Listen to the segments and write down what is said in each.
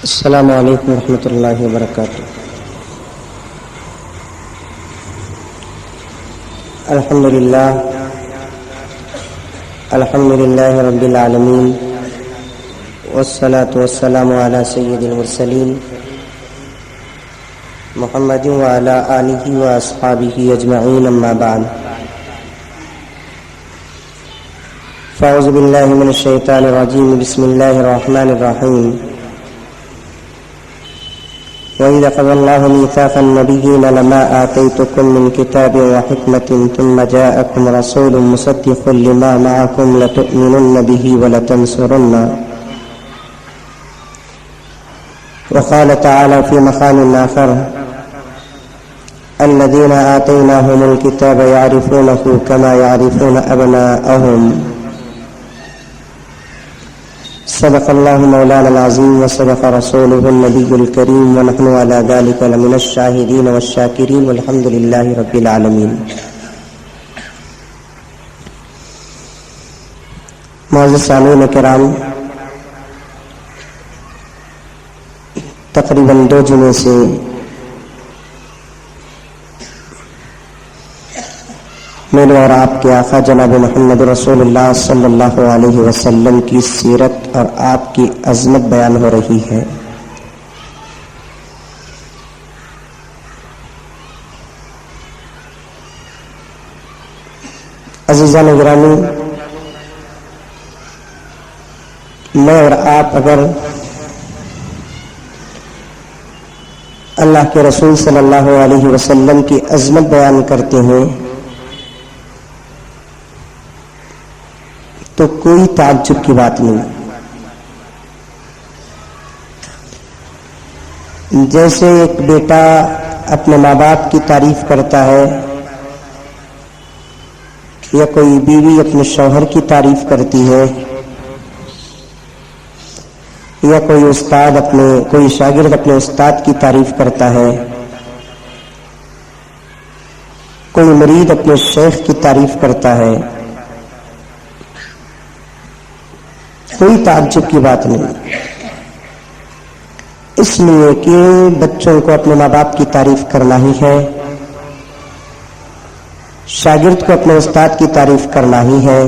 السلام علیکم ورحمۃ اللہ وبرکاتہ۔ الحمد للہ رب العالمین، والصلاة والسلام علی سید المرسلین محمد وعلی آلہ واصحابہ اجمعین، اما بعد، فاعوذ باللہ من الشیطان الرجیم، بسم اللہ الرحمن الرحیم۔ وَإِذَا أَخَذَ اللَّهُ مِيثَاقَ النَّبِيِّينَ لَمَا آتَيْتُكُم مِّن كِتَابٍ وَحِكْمَةٍ ثُمَّ جَاءَكُمْ رَسُولٌ مُّصَدِّقٌ لِّمَا مَعَكُمْ لَتُؤْمِنُنَّ بِهِ وَلَتَنصُرُنَّهُ۔ وقال تعالى في مقام آخر: الذين آتيناهم الكتاب يعرفونه كما يعرفون أبناءهم۔ صدق اللہ مولانا العظیم وصدق رسولہ النبی الکریم، ونحن على ذلك لمن الشاہدین والشاکرین، والحمد للہ رب العالمین۔ معزز سامعین کرام، تقریباً 2 جمعے سے میرے اور آپ کے آقا جناب محمد رسول اللہ صلی اللہ علیہ وسلم کی سیرت اور آپ کی عظمت بیان ہو رہی ہے۔ عزیزان گرامی، میں اور آپ اگر اللہ کے رسول صلی اللہ علیہ وسلم کی عظمت بیان کرتے ہیں تو کوئی تعجب کی بات نہیں۔ جیسے ایک بیٹا اپنے ماں باپ کی تعریف کرتا ہے، یا کوئی بیوی اپنے شوہر کی تعریف کرتی ہے، یا کوئی شاگرد اپنے استاد کی تعریف کرتا ہے، کوئی مرید اپنے شیخ کی تعریف کرتا ہے، کوئی تعجب کی بات نہیں، اس لیے کہ بچوں کو اپنے ماں باپ کی تعریف کرنا ہی ہے، شاگرد کو اپنے استاد کی تعریف کرنا ہی ہے،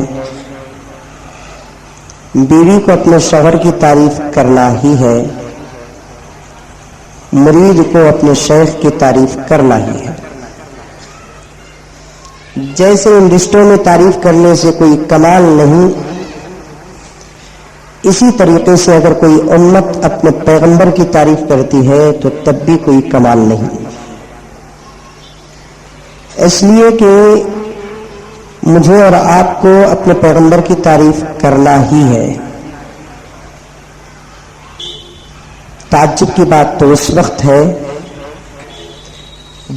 بیوی کو اپنے شوہر کی تعریف کرنا ہی ہے، مرید کو اپنے شیخ کی تعریف کرنا ہی ہے۔ جیسے ان رشتوں میں تعریف کرنے سے کوئی کمال نہیں، اسی طریقے سے اگر کوئی امت اپنے پیغمبر کی تعریف کرتی ہے تو تب بھی کوئی کمال نہیں، اس لیے کہ مجھے اور آپ کو اپنے پیغمبر کی تعریف کرنا ہی ہے۔ تعجب کی بات تو اس وقت ہے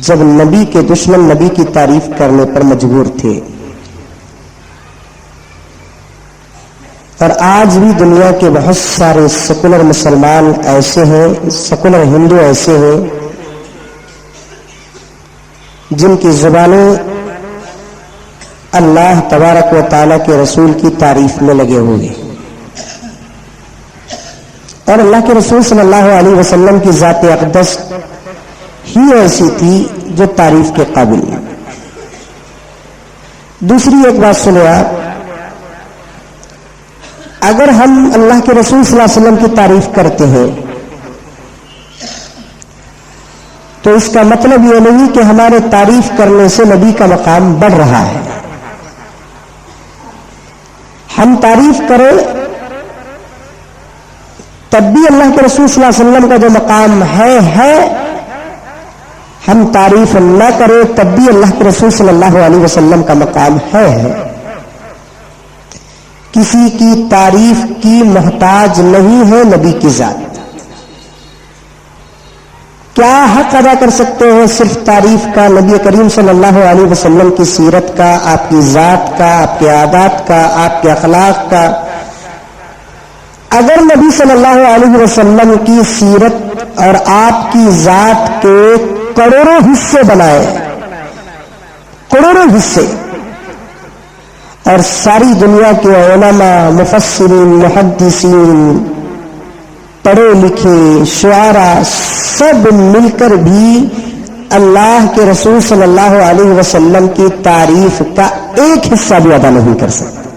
جب نبی کے دشمن نبی کی تعریف کرنے پر مجبور تھے، اور آج بھی دنیا کے بہت سارے سیکولر مسلمان ایسے ہیں، سیکولر ہندو ایسے ہیں جن کی زبانیں اللہ تبارک و تعالیٰ کے رسول کی تعریف میں لگے ہوئے، اور اللہ کے رسول صلی اللہ علیہ وسلم کی ذات اقدس ہی ایسی تھی جو تعریف کے قابل۔ دوسری ایک بات سنیں آپ، اگر ہم اللہ کے رسول صلی اللہ علیہ وسلم کی تعریف کرتے ہیں تو اس کا مطلب یہ نہیں کہ ہمارے تعریف کرنے سے نبی کا مقام بڑھ رہا ہے۔ ہم تعریف کریں تب بھی اللہ کے رسول صلی اللہ علیہ وسلم کا جو مقام ہے، ہم تعریف نہ کریں تب بھی اللہ کے رسول صلی اللہ علیہ وسلم کا مقام ہے۔ کسی کی تعریف کی محتاج نہیں ہے نبی کی ذات۔ کیا حق ادا کر سکتے ہیں صرف تعریف کا نبی کریم صلی اللہ علیہ وسلم کی سیرت کا، آپ کی ذات کا، آپ کے عادات کا، آپ کے اخلاق کا؟ اگر نبی صلی اللہ علیہ وسلم کی سیرت اور آپ کی ذات کے کروڑوں حصے بنائے، کروڑوں حصے، اور ساری دنیا کے علماء، مفسرین، محدثین، پڑھے لکھے شعراء سب مل کر بھی اللہ کے رسول صلی اللہ علیہ وسلم کی تعریف کا ایک حصہ بھی ادا نہیں کر سکتے.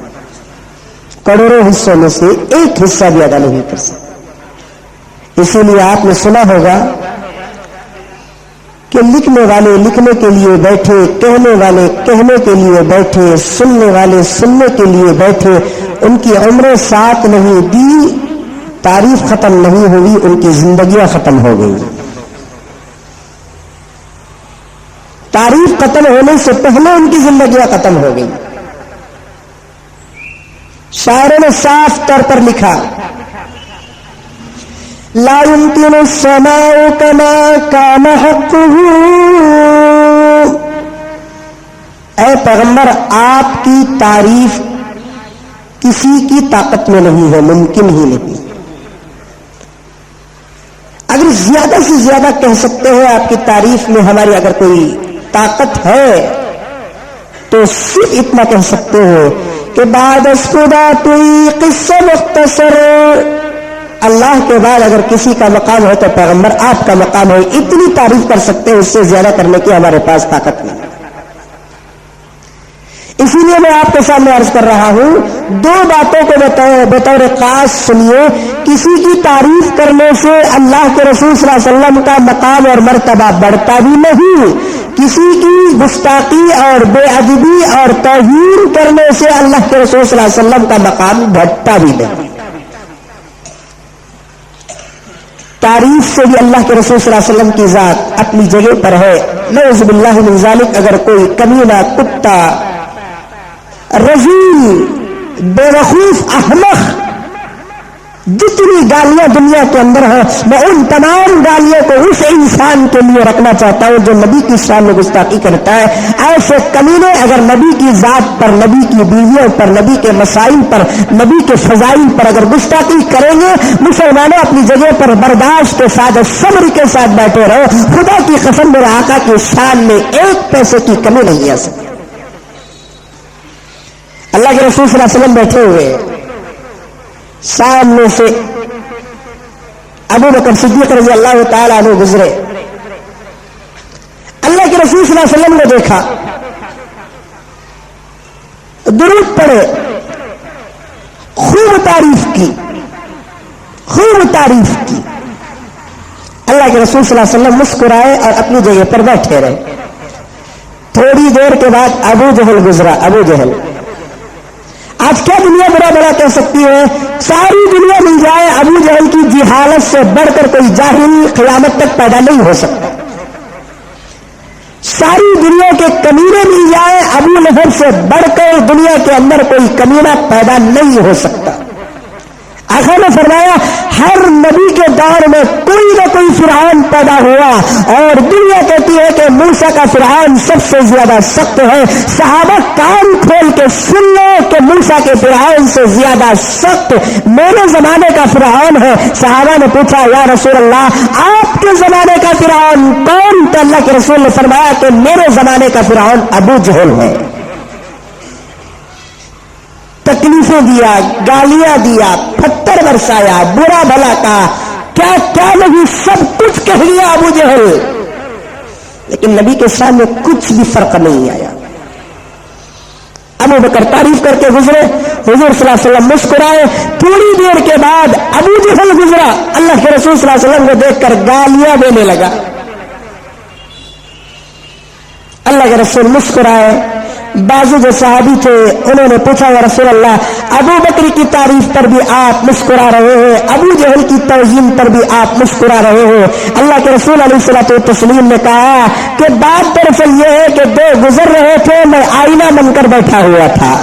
کروڑوں حصوں میں سے ایک حصہ بھی ادا نہیں کر سکتے. اسی لیے آپ نے سنا ہوگا کہ لکھنے والے لکھنے کے لیے بیٹھے، کہنے والے کہنے کے لیے بیٹھے، سننے والے سننے کے لیے بیٹھے، ان کی عمریں ساتھ نہیں دی، تعریف ختم نہیں ہوئی، ان کی زندگیاں ختم ہو گئی. تعریف ختم ہونے سے پہلے ان کی زندگیاں ختم ہو گئی. شاعروں نے صاف طور پر لکھا لا يمكن السماء كما كان حقه. اے پیغمبر آپ کی تعریف کسی کی طاقت میں نہیں ہے، ممکن ہی نہیں. اگر زیادہ سے زیادہ کہہ سکتے ہیں آپ کی تعریف میں ہماری اگر کوئی طاقت ہے تو صرف اتنا کہہ سکتے ہو کہ بعد از خدا کوئی قصہ مختصر، اللہ کے بعد اگر کسی کا مقام ہے تو پیغمبر آپ کا مقام ہے. اتنی تعریف کر سکتے ہیں، اس سے زیادہ کرنے کی ہمارے پاس طاقت نہیں. اسی لیے میں آپ کے سامنے عرض کر رہا ہوں، دو باتوں کو بطور خاص سنیے. کسی کی تعریف کرنے سے اللہ کے رسول صلی اللہ علیہ وسلم کا مقام اور مرتبہ بڑھتا بھی نہیں، کسی کی گستاخی اور بے ادبی اور توہین کرنے سے اللہ کے رسول صلی اللہ علیہ وسلم کا مقام گھٹتا بھی نہیں. تعریف سے بھی اللہ کے رسول صلی اللہ علیہ وسلم کی ذات اپنی جگہ پر ہے. نعوذ باللہ من ذالک، اگر کوئی کمینہ، کتا، رذیل، بے وقوف، احمق، جتنی گالیاں دنیا کے اندر ہیں، میں ان تمام گالیوں کو اس انسان کے لیے رکھنا چاہتا ہوں جو نبی کی شان میں گستاخی کرتا ہے. ایسے کمینے اگر نبی کی ذات پر، نبی کی بیویوں پر، نبی کے مسائل پر، نبی کے فضائل پر اگر گستاخی کریں گے، مسلمانوں اپنی جگہ پر برداشت کے ساتھ، صبر کے ساتھ بیٹھے رہو. خدا کی قسم میرے آقا کی شان میں ایک پیسے کی کمی نہیں آ سکتی. اللہ کے رسول صلی اللہ علیہ وسلم بیٹھے ہوئے، سامنے سے ابو بکر صدیق رضی اللہ تعالیٰ عنہ گزرے. اللہ کے رسول صلی اللہ علیہ وسلم نے دیکھا، درود پڑھے، خوب تعریف کی، خوب تعریف کی. اللہ کے رسول صلی اللہ علیہ وسلم مسکرائے اور اپنی جگہ پر بیٹھے رہے. تھوڑی دیر کے بعد ابو جہل گزرا. ابو جہل، آج کیا دنیا بڑا بڑا کہہ سکتی ہے؟ ساری دنیا مل جائے، ابو جہل کی جہالت سے بڑھ کر کوئی جاہل قیامت تک پیدا نہیں ہو سکتا. ساری دنیا کے کمینے مل جائے، ابو لہب سے بڑھ کر دنیا کے اندر کوئی کمینہ پیدا نہیں ہو سکتا. آخر نے فرمایا ہر نبی کے دور میں کوئی نہ کوئی فرعون پیدا ہوا، اور دنیا کہتی ہے کہ موسیٰ کا فرعون سب سے زیادہ سخت ہے. صحابہ کان کھول کے سن لو کہ موسیٰ کے فرعون سے زیادہ سخت میرے زمانے کا فرعون ہے. صحابہ نے پوچھا یا رسول اللہ آپ کے زمانے کا فرعون کون؟ تو اللہ کے رسول نے فرمایا کہ میرے زمانے کا فرعون ابو جہل ہے. تکلیفیں دیا، گالیاں دیا، پتھر برسایا، برا بھلا کہا، کیا کیا نہیں سب کچھ کہہ لیا ابو جہل، لیکن نبی کے سامنے کچھ بھی فرق نہیں آیا. ابو بکر تعریف کر کے گزرے، حضور صلی اللہ علیہ وسلم مسکرائے. تھوڑی دیر کے بعد ابو جہل گزرا، اللہ کے رسول صلی اللہ علیہ وسلم کو دیکھ کر گالیاں دینے لگا. اللہ کے رسول مسکرائے. بعض جو صحابی تھے انہوں نے پوچھا یا رسول اللہ ابو بکر کی تعریف پر بھی آپ مسکرا رہے ہیں، ابو جہل کی توہین پر بھی آپ مسکرا رہے ہیں. اللہ کے رسول علیہ الصلوۃ والتسلیم نے کہا کہ بات دراصل یہ ہے کہ دو گزر رہے تھے، میں آئینہ بن کر بیٹھا ہوا تھا.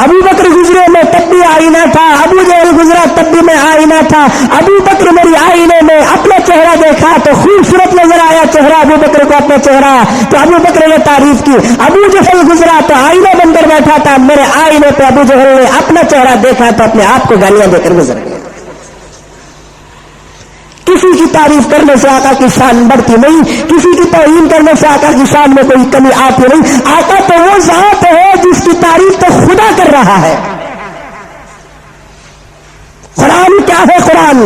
ابو بکر گزرے میں تب بھی آئینہ تھا، ابو جہل گزرا تب بھی میں آئینہ تھا. ابو بکر میری آئینے میں اپنا چہرہ دیکھا تو خوبصورت نظر آیا چہرہ ابو بکر کو، اپنا چہرہ، تو ابو بکر نے تعریف کی. ابو جہل گزرا تو آئینہ بن کر بیٹھا تھا، میرے آئینے پہ ابو جہل نے اپنا چہرہ دیکھا تو اپنے آپ کو گالیاں دے کر گزر گیا. کسی کی تعریف کرنے سے آقا کی شان بڑھتی نہیں، کسی کی توہین کرنے سے آقا کی شان میں کوئی کمی آتی نہیں. آقا تو وہ ذات ہے جس کی تعریف تو خدا کر رہا ہے. کیا ہے قرآن؟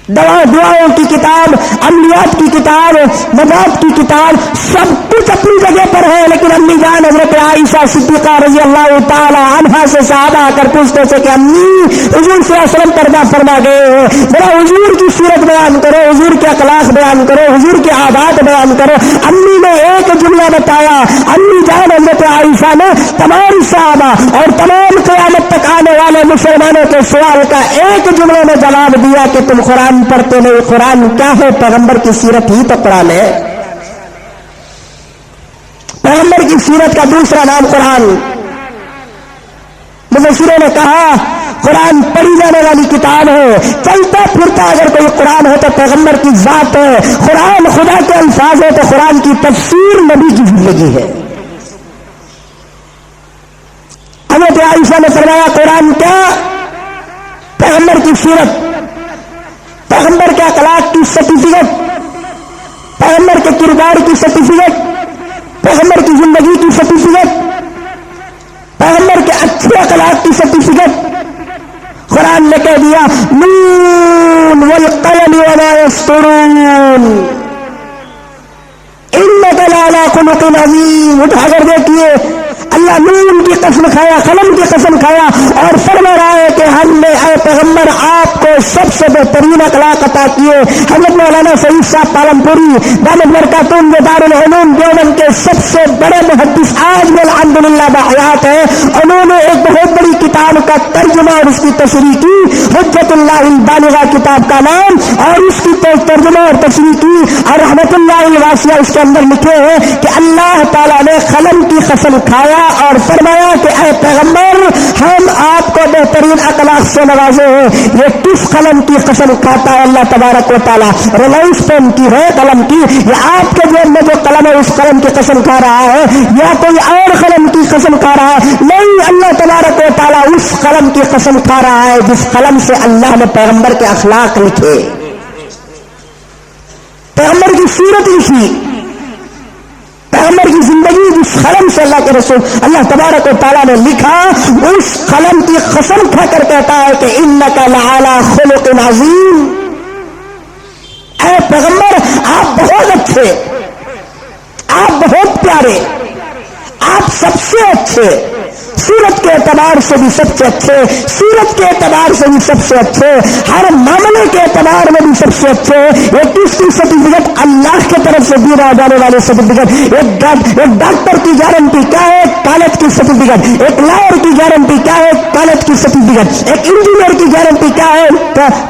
دعاؤں کی کتاب، عملیات کی کتاب، مذاہب کی کتاب، سب کچھ اپنی جگہ پر ہے. لیکن امی جان حضرت عائشہ صدیقہ رضی اللہ تعالی عنہا سے صحابہ آ کر پوچھتے تھے کہ امی حضور صلی اللہ علیہ وسلم پردہ فرما گئے ہیں، ذرا حضور کی سیرت بیان کرو، حضور کے اخلاق بیان کرو، حضور کے عادات بیان کرو. امی نے ایک جملہ بتایا. امی جان حضرت عائشہ نے تمام صحابہ اور تمام قیامت تک آنے والے مسلمانوں کے سوال کا ایک جملے میں جواب دیا کہ تم قرآن پڑھتے نہیں. قرآن کیا ہے؟ پیغمبر کی سیرت ہی تو قرآن ہے. پیغمبر کی سیرت کا دوسرا نام قرآن. مفسروں نے کہا قرآن پڑھی جانے والی کتاب ہے. چلتا پھرتا اگر کوئی قرآن ہو تو پیغمبر کی ذات ہے. قرآن خدا کے الفاظ ہے تو قرآن کی تفسیر نبی کی زندگی ہے. حضرت عائشہ نے فرمایا قرآن کیا؟ پیغمبر کی سیرت، پیغمبر کے اخلاق کی سرٹیفکیٹ، پیغمبر کے کردار کی سرٹیفکیٹ، پیغمبر کی زندگی کی سرٹیفکیٹ، پیغمبر کے اچھے اخلاق کی سرٹیفکیٹ. قرآن نے کہہ دیا نون والقلم وما یسطرون انک لعلی خلق عظیم. اٹھا کر دیکھیے اللہ نون کی قسم کھایا، قلم کی قسم کھایا اور فرما رہا ہے کہ ہم نے اے پیغمبر آپ کو سب سے بہترین اخلاق عطا کیے. حضرت مولانا سعید صاحب پالمپوری دامت برکاتہم دارالعلوم دیوبند کے سب سے بڑے محدث آج بھی الحمدللہ بحیات ہیں. انہوں نے ایک بہت بڑی کتاب کا ترجمہ اور اس کی تشریح کی، حجت اللہ البالغہ کتاب کا نام، اور اس کی ترجمہ اور تشریح کی اور رحمت اللہ الواسعہ اس کے اندر لکھے ہیں کہ اللہ تعالیٰ نے قلم کی قسم کھایا اور فرمایا کہ اے پیغمبر ہم آپ کو بہترین اخلاق سے نوازے ہیں. یہ کس قلم کی قسم کھاتا ہے اللہ تبارک و تعالیٰ؟ ریلائنس پین کی ہے قلم کی. یہ آپ کے جیب میں جو قلم ہے اس قلم کی قسم کھا رہا ہے یا کوئی اور قلم کی قسم کھا رہا ہے؟ نہیں، اللہ تبارک و تعالیٰ اس قلم کی قسم کھا رہا ہے جس قلم سے اللہ نے پیغمبر کے اخلاق لکھے، پیغمبر کی سیرت لکھی، پیغمبر کی زندگی جس قلم سے اللہ کے رسول اللہ تبارک و تعالیٰ نے لکھا اس قلم کی قسم کھا کر کہتا ہے کہ انک لعلی خلق عظیم. اے پیغمبر آپ بہت اچھے، آپ بہت پیارے، آپ سب سے اچھے، سیرت کے اعتبار سے بھی سب سے اچھے، سیرت کے اعتبار سے بھی سب سے اچھے، ہر معاملے کے اعتبار میں بھی سب سے اچھے. ایک کس کی سرٹیفکیٹ؟ اللہ کی طرف سے دی جانے والی سرٹیفکیٹ. ایک ڈاکٹر کی گارنٹی کیا ہے؟ کالج کی سرٹیفکیٹ. ایک لائر کی گارنٹی کیا ہے؟ کالج کی سرٹیفکیٹ. ایک انجینئر کی گارنٹی کیا ہے؟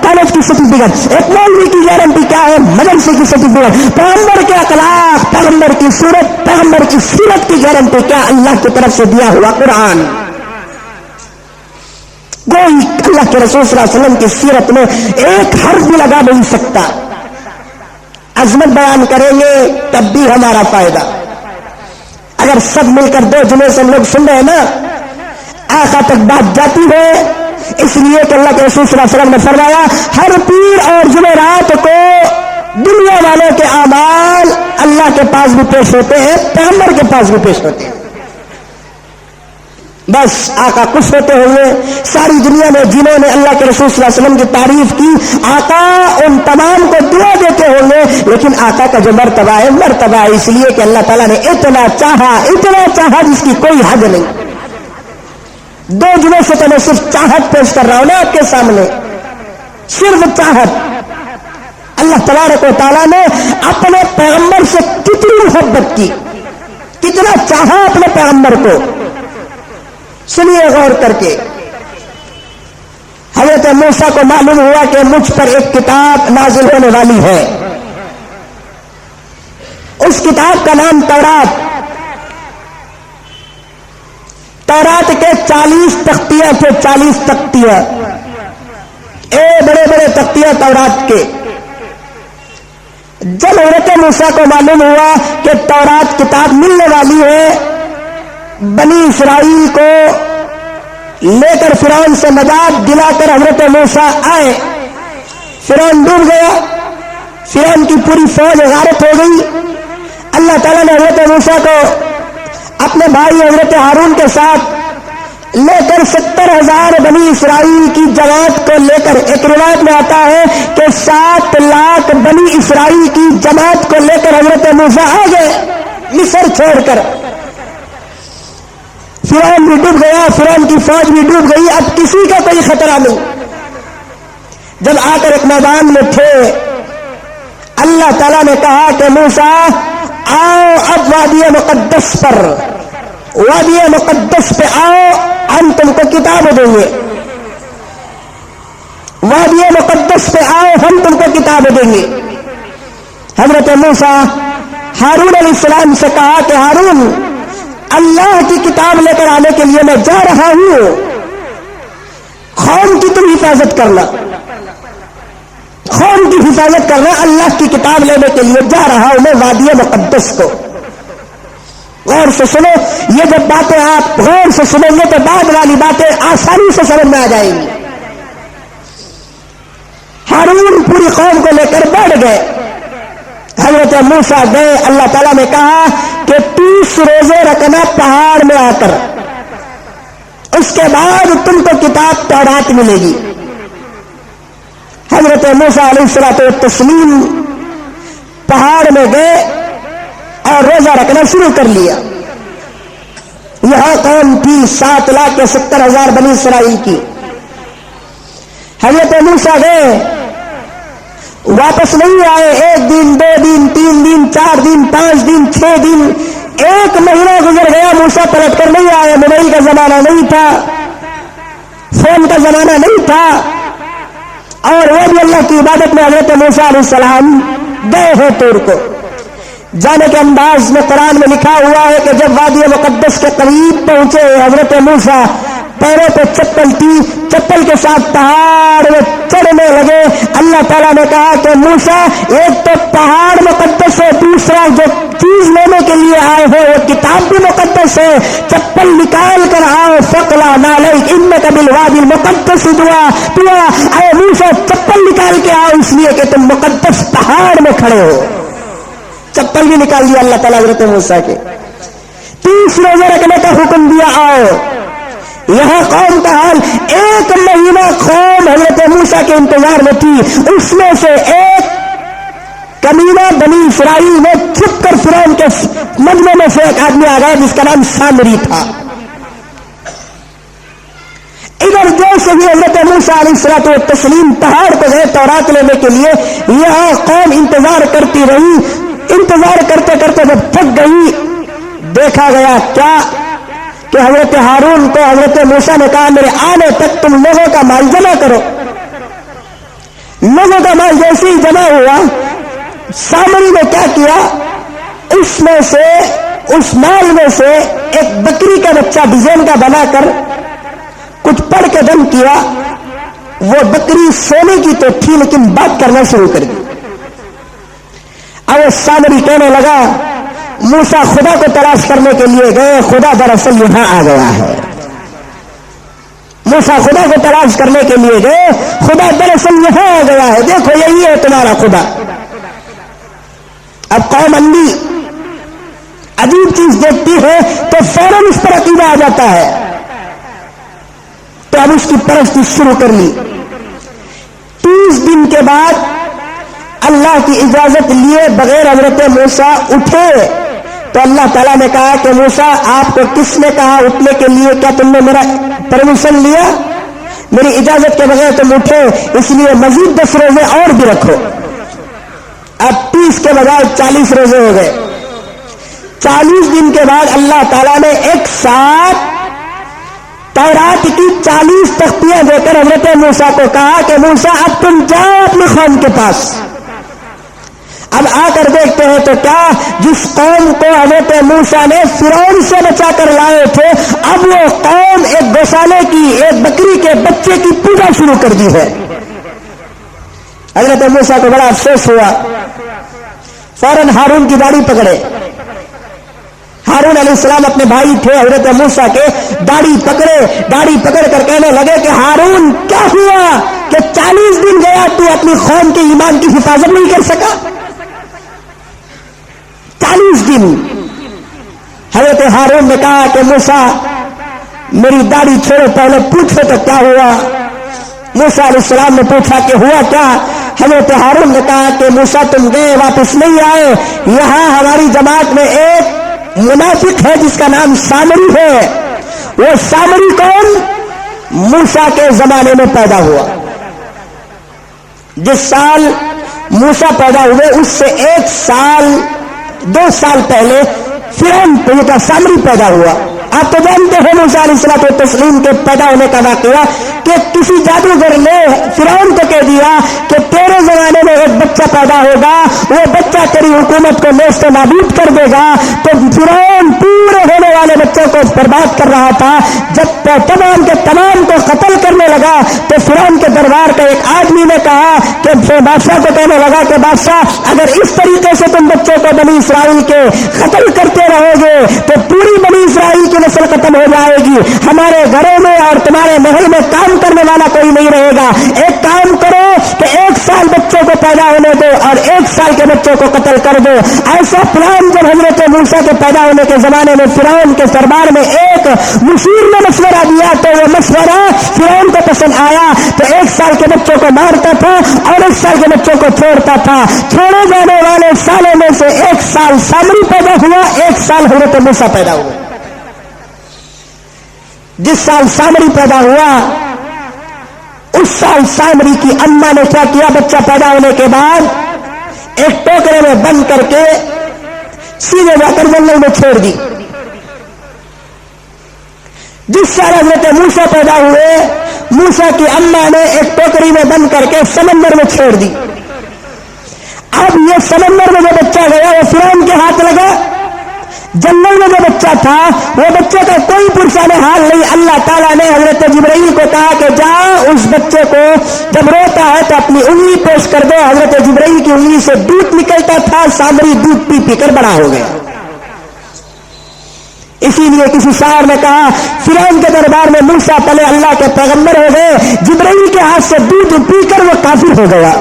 کالج کی سرٹیفکیٹ. ایک مولوی کی گارنٹی کیا ہے؟ مدرسے کی سرٹیفکیٹ. پیغمبر کے اخلاق، پیغمبر کی صورت، پیغمبر کی سیرت کی گارنٹی کیا؟ اللہ کی طرف سے دیا ہوا قرآن. کوئی اللہ کے رسول صلی اللہ علیہ وسلم کی سیرت میں ایک حرف بھی لگا نہیں سکتا. عظمت بیان کریں گے تب بھی ہمارا فائدہ. اگر سب مل کر دو جمعے سے ہم لوگ سن رہے ہیں نا، آقا تک بات جاتی ہے، اس لیے کہ اللہ کے رسول صلی اللہ علیہ وسلم نے فرمایا ہر پیر اور جمعرات کو دنیا والوں کے اعمال اللہ کے پاس بھی پیش ہوتے ہیں، پیغمبر کے پاس بھی پیش ہوتے ہیں. بس آقا خوش ہوتے ہوئے ساری دنیا میں جنہوں نے اللہ کے رسول صلی اللہ علیہ وسلم کی تعریف کی، آقا ان تمام کو دعا دیتے ہوں گے. لیکن آقا کا جو مرتبہ ہے مرتبہ ہے اس لیے کہ اللہ تعالیٰ نے اتنا چاہا جس کی کوئی حد نہیں. دو جمعے سے تو میں صرف چاہت پیش کر رہا ہوں نا آپ کے سامنے، صرف چاہت. اللہ تبارک و تعالیٰ نے اپنے پیغمبر سے کتنی محبت کی، کتنا چاہا اپنے پیغمبر کو. سنیے غور کر کے. حضرت موسیٰ کو معلوم ہوا کہ مجھ پر ایک کتاب نازل ہونے والی ہے. اس کتاب کا نام تورات. تورات کے 40 تختیاں تھے، 40 تختیاں، بڑے بڑے تختیاں تورات کے. جب حضرت موسیٰ کو معلوم ہوا کہ تورات کتاب ملنے والی ہے، بنی اسرائیل کو لے کر فرعون سے نجات دلا کر حضرت موسیٰ آئے. فرعون ڈوب گیا، فرعون کی پوری فوج غارت ہو گئی. اللہ تعالیٰ نے حضرت موسیٰ کو اپنے بھائی حضرت ہارون کے ساتھ لیکن 70,000 بنی اسرائیل کی جماعت کو لے کر، ایک روایت میں آتا ہے کہ 7 لاکھ بنی اسرائیل کی جماعت کو لے کر حضرت موسیٰ آ گئے مصر چھوڑ کر۔ فرعون بھی ڈوب گیا، فرعون کی فوج بھی ڈوب گئی، اب کسی کا کوئی خطرہ نہیں۔ جب آ کر ایک میدان میں تھے، اللہ تعالیٰ نے کہا کہ موسیٰ آؤ اب وادی مقدس پر، وادی مقدس پہ آؤ، ہم تم کو کتاب دیں گے۔ وادی مقدس پہ آؤ، ہم تم کو کتاب دیں گے۔ حضرت موسیٰ ہارون علیہ السلام سے کہا کہ ہارون، اللہ کی کتاب لے کر آنے کے لیے میں جا رہا ہوں، قوم کی تم حفاظت کرنا، قوم کی حفاظت کرنا، اللہ کی کتاب لینے کے لیے جا رہا ہوں میں وادی مقدس کو۔ غور سے سنو، یہ جب باتیں آپ غور سے سنیں گے تو بعد والی باتیں آسانی سے سمجھ میں آ جائیں گی۔ ہارون پوری قوم کو لے کر بیٹھ گئے، حضرت موسیٰ گئے، اللہ تعالیٰ نے کہا کہ 30 روزے رکھنا پہاڑ میں آ کر، اس کے بعد تم کو کتاب تورات ملے گی۔ حضرت موسیٰ علیہ الصلوۃ والتسلیم پہاڑ میں گئے اور روزہ رکھنا شروع کر لیا۔ یہاں قوم تھی 7,70,000 بنی اسرائیل کی۔ حضرت موسیٰ گئے، واپس نہیں آئے، 1 دن 2 دن 3 دن 4 دن 5 دن 6 دن 1 مہینہ گزر گیا، موسیٰ پلٹ کر نہیں آئے۔ موبائل کا زمانہ نہیں تھا، فون کا زمانہ نہیں تھا، اور وہ بھی اللہ کی عبادت میں حضرت موسیٰ علیہ السلام گئے ہیں طور کو۔ جانے کے انداز میں قرآن میں لکھا ہوا ہے کہ جب وادی مقدس کے قریب پہنچے حضرت موسیٰ پیروں پہ چپل تھی، چپل کے ساتھ پہاڑ میں چڑھنے لگے۔ اللہ تعالیٰ نے کہا کہ موسیٰ ایک تو پہاڑ مقدس ہے، دوسرا جو چیز لینے کے لیے آئے ہو وہ کتاب بھی مقدس ہے، چپل نکال کر آؤ، فقلا نعلیک انک بالوادی المقدس طویٰ۔ اے موسیٰ چپل نکال کے آؤ، اس لیے کہ تم مقدس پہاڑ میں کھڑے ہو۔ چپل بھی نکال دیا اللہ تعالیٰ حضرت موسیٰ کے۔ 30 روزے رکھنے کا حکم دیا، آؤ۔ یہاں قوم کا حال، 1 مہینہ قوم حضرت موسیٰ کے انتظار میں تھی، اس میں سے ایک کمینہ بنی اسرائیل میں چھپ کر فرعون کے مجمع میں سے ایک آدمی آ گیا جس کا نام سامری تھا۔ ادھر جیسے بھی حضرت موسیٰ علیہ الصلوۃ والتسلیم پہاڑ کو گئے تورات لینے کے لیے، یہاں قوم انتظار کرتی رہی۔ انتظار کرتے کرتے جب تھک گئی، دیکھا گیا کیا کہ حضرت ہارون کو حضرت موسیٰ نے کہا میرے آنے تک تم لوگوں کا مال جمع کرو۔ لوگوں کا مال جیسے ہی جمع ہوا، سامری نے کیا کیا، اس میں سے اس مال میں سے ایک بکری کا بچہ ڈیزائن کا بنا کر کچھ پڑھ کے دم کیا۔ وہ بکری سونے کی تو تھی لیکن بات کرنا شروع کر دی۔ اب سامری کہنے لگا موسیٰ خدا کو تلاش کرنے کے لیے گئے، خدا دراصل یہاں آ گیا ہے۔ موسیٰ خدا کو تلاش کرنے کے لیے گئے، خدا دراصل یہاں آ گیا ہے، دیکھو یہی ہے تمہارا خدا۔ اب قوم اندھی عجیب چیز دیکھتی ہے تو فوراً اس پر عقیدہ آ جاتا ہے، تو اب اس کی پرستی شروع کر لی۔ 30 دن کے بعد اللہ کی اجازت لیے بغیر حضرت موسیٰ اٹھے تو اللہ تعالیٰ نے کہا کہ موسیٰ آپ کو کس نے کہا اٹھنے کے لیے؟ کیا تم نے میرا پرمیشن لیا؟ میری اجازت کے بغیر تم اٹھے، اس لیے مزید 10 روزے اور بھی رکھو۔ اب 30 کے بجائے 40 روزے ہو گئے۔ 40 دن کے بعد اللہ تعالیٰ نے ایک ساتھ تورات کی 40 تختیاں دے کر حضرت موسیٰ کو کہا کہ موسیٰ اب تم جاؤ اپنے قوم کے پاس۔ اب آ کر دیکھتے ہیں تو کیا، جس قوم کو حضرت موسیٰ نے فرعون سے بچا کر لائے تھے، اب وہ قوم ایک گوشالے کی، ایک بکری کے بچے کی پوجا شروع کر دی ہے۔ حضرت موسیٰ کو بڑا افسوس ہوا، فوراً ہارون کی داڑھی پکڑے۔ ہارون علیہ السلام اپنے بھائی تھے حضرت موسیٰ کے، داڑھی پکڑ کر کہنے لگے کہ ہارون کیا ہوا کہ 40 دن گیا تو اپنی قوم کے ایمان کی حفاظت نہیں کر سکا؟ 40 دن۔ حضرت ہارون نے کہا کہ موسیٰ میری داڑھی چھوڑو، پہلے پوچھو تو کیا ہوا؟ موسیٰ علیہ السلام نے پوچھا کہ ہوا کیا؟ حضرت ہارون نے کہا کہ موسیٰ تم گئے واپس نہیں آئے، یہاں ہماری جماعت میں ایک منافق ہے جس کا نام سامری ہے۔ وہ سامری کون؟ موسیٰ کے زمانے میں پیدا ہوا۔ جس سال موسیٰ پیدا ہوئے اس سے 2 سال پہلے فرعون کا سامری پیدا ہوا۔ آپ تو جانتے ہیں موسیٰ علیہ الصلوۃ والتسلیم کے پیدا ہونے کا واقعہ کہ کسی جادوگر نے فرعون کو کہہ دیا کہ تیرے زمانے میں ایک بچہ پیدا ہوگا، وہ بچہ تیری حکومت کو نیست و نابود کر دے گا۔ تو فرعون پورے ہونے والے بچوں کو برباد کر رہا تھا۔ جب تمام کے تمام کو قتل کرنے لگا تو فرعون کے دربار کا ایک آدمی نے کہا کہ بادشاہ کو کہنے لگا کہ بادشاہ اگر اس طریقے سے تم بچوں کو بنی اسرائیل کے قتل کرتے رہو گے تو پوری بنی اسرائیل کی نسل ختم ہو جائے گی، ہمارے گھروں میں اور تمہارے محل میں کام کرنے والا کوئی نہیں رہے گا۔ ایک کام کرو کہ 1 سال بچوں کو پیدا ہونے دو اور 1 سال کے بچوں کو قتل کر دو۔ ایسا پلان جب حضرت موسیٰ کے پیدا ہونے کے زمانے میں فرعون کے دربار میں ایک مشیر نے مشورہ دیا تو وہ مشورہ فرعون کو پسند آیا، تو 1 سال کے بچوں کو مارتا تھا اور 1 سال کے بچوں کو چھوڑتا تھا۔ چھوڑے جانے والے سالوں میں سے 1 سال سامری پیدا ہوا، 1 سال حضرت موسیٰ پیدا ہوا۔ جس سال سامری پیدا ہوا اس سال سامری کی اماں نے کیا کیا؟ بچہ پیدا ہونے کے بعد ایک ٹوکرے میں بند کر کے سیدھے جا کر جنگل میں چھوڑ دی۔ جس سال حضرت موسیٰ پیدا ہوئے موسیٰ کی اماں نے ایک ٹوکری میں بند کر کے سمندر میں چھوڑ دی۔ اب یہ سمندر میں جو بچہ گیا وہ فرعون کے ہاتھ لگا، جنگل میں جو بچہ تھا وہ بچے کا کوئی پرسان حال نہیں۔ اللہ تعالیٰ نے حضرت جبرائیل کو کہا کہ جا اس بچے کو جب روتا ہے تو اپنی انگلی پیش کر دو۔ حضرت جبرائیل کی انگلی سے دودھ نکلتا تھا، سامری دودھ پی پی کر بڑا ہو گیا۔ اسی لیے کسی شاعر نے کہا فرعون کے دربار میں موسیٰ پلے اللہ کے پیغمبر ہو گئے، جبرائیل کے ہاتھ سے دودھ پی کر وہ کافر ہو گیا۔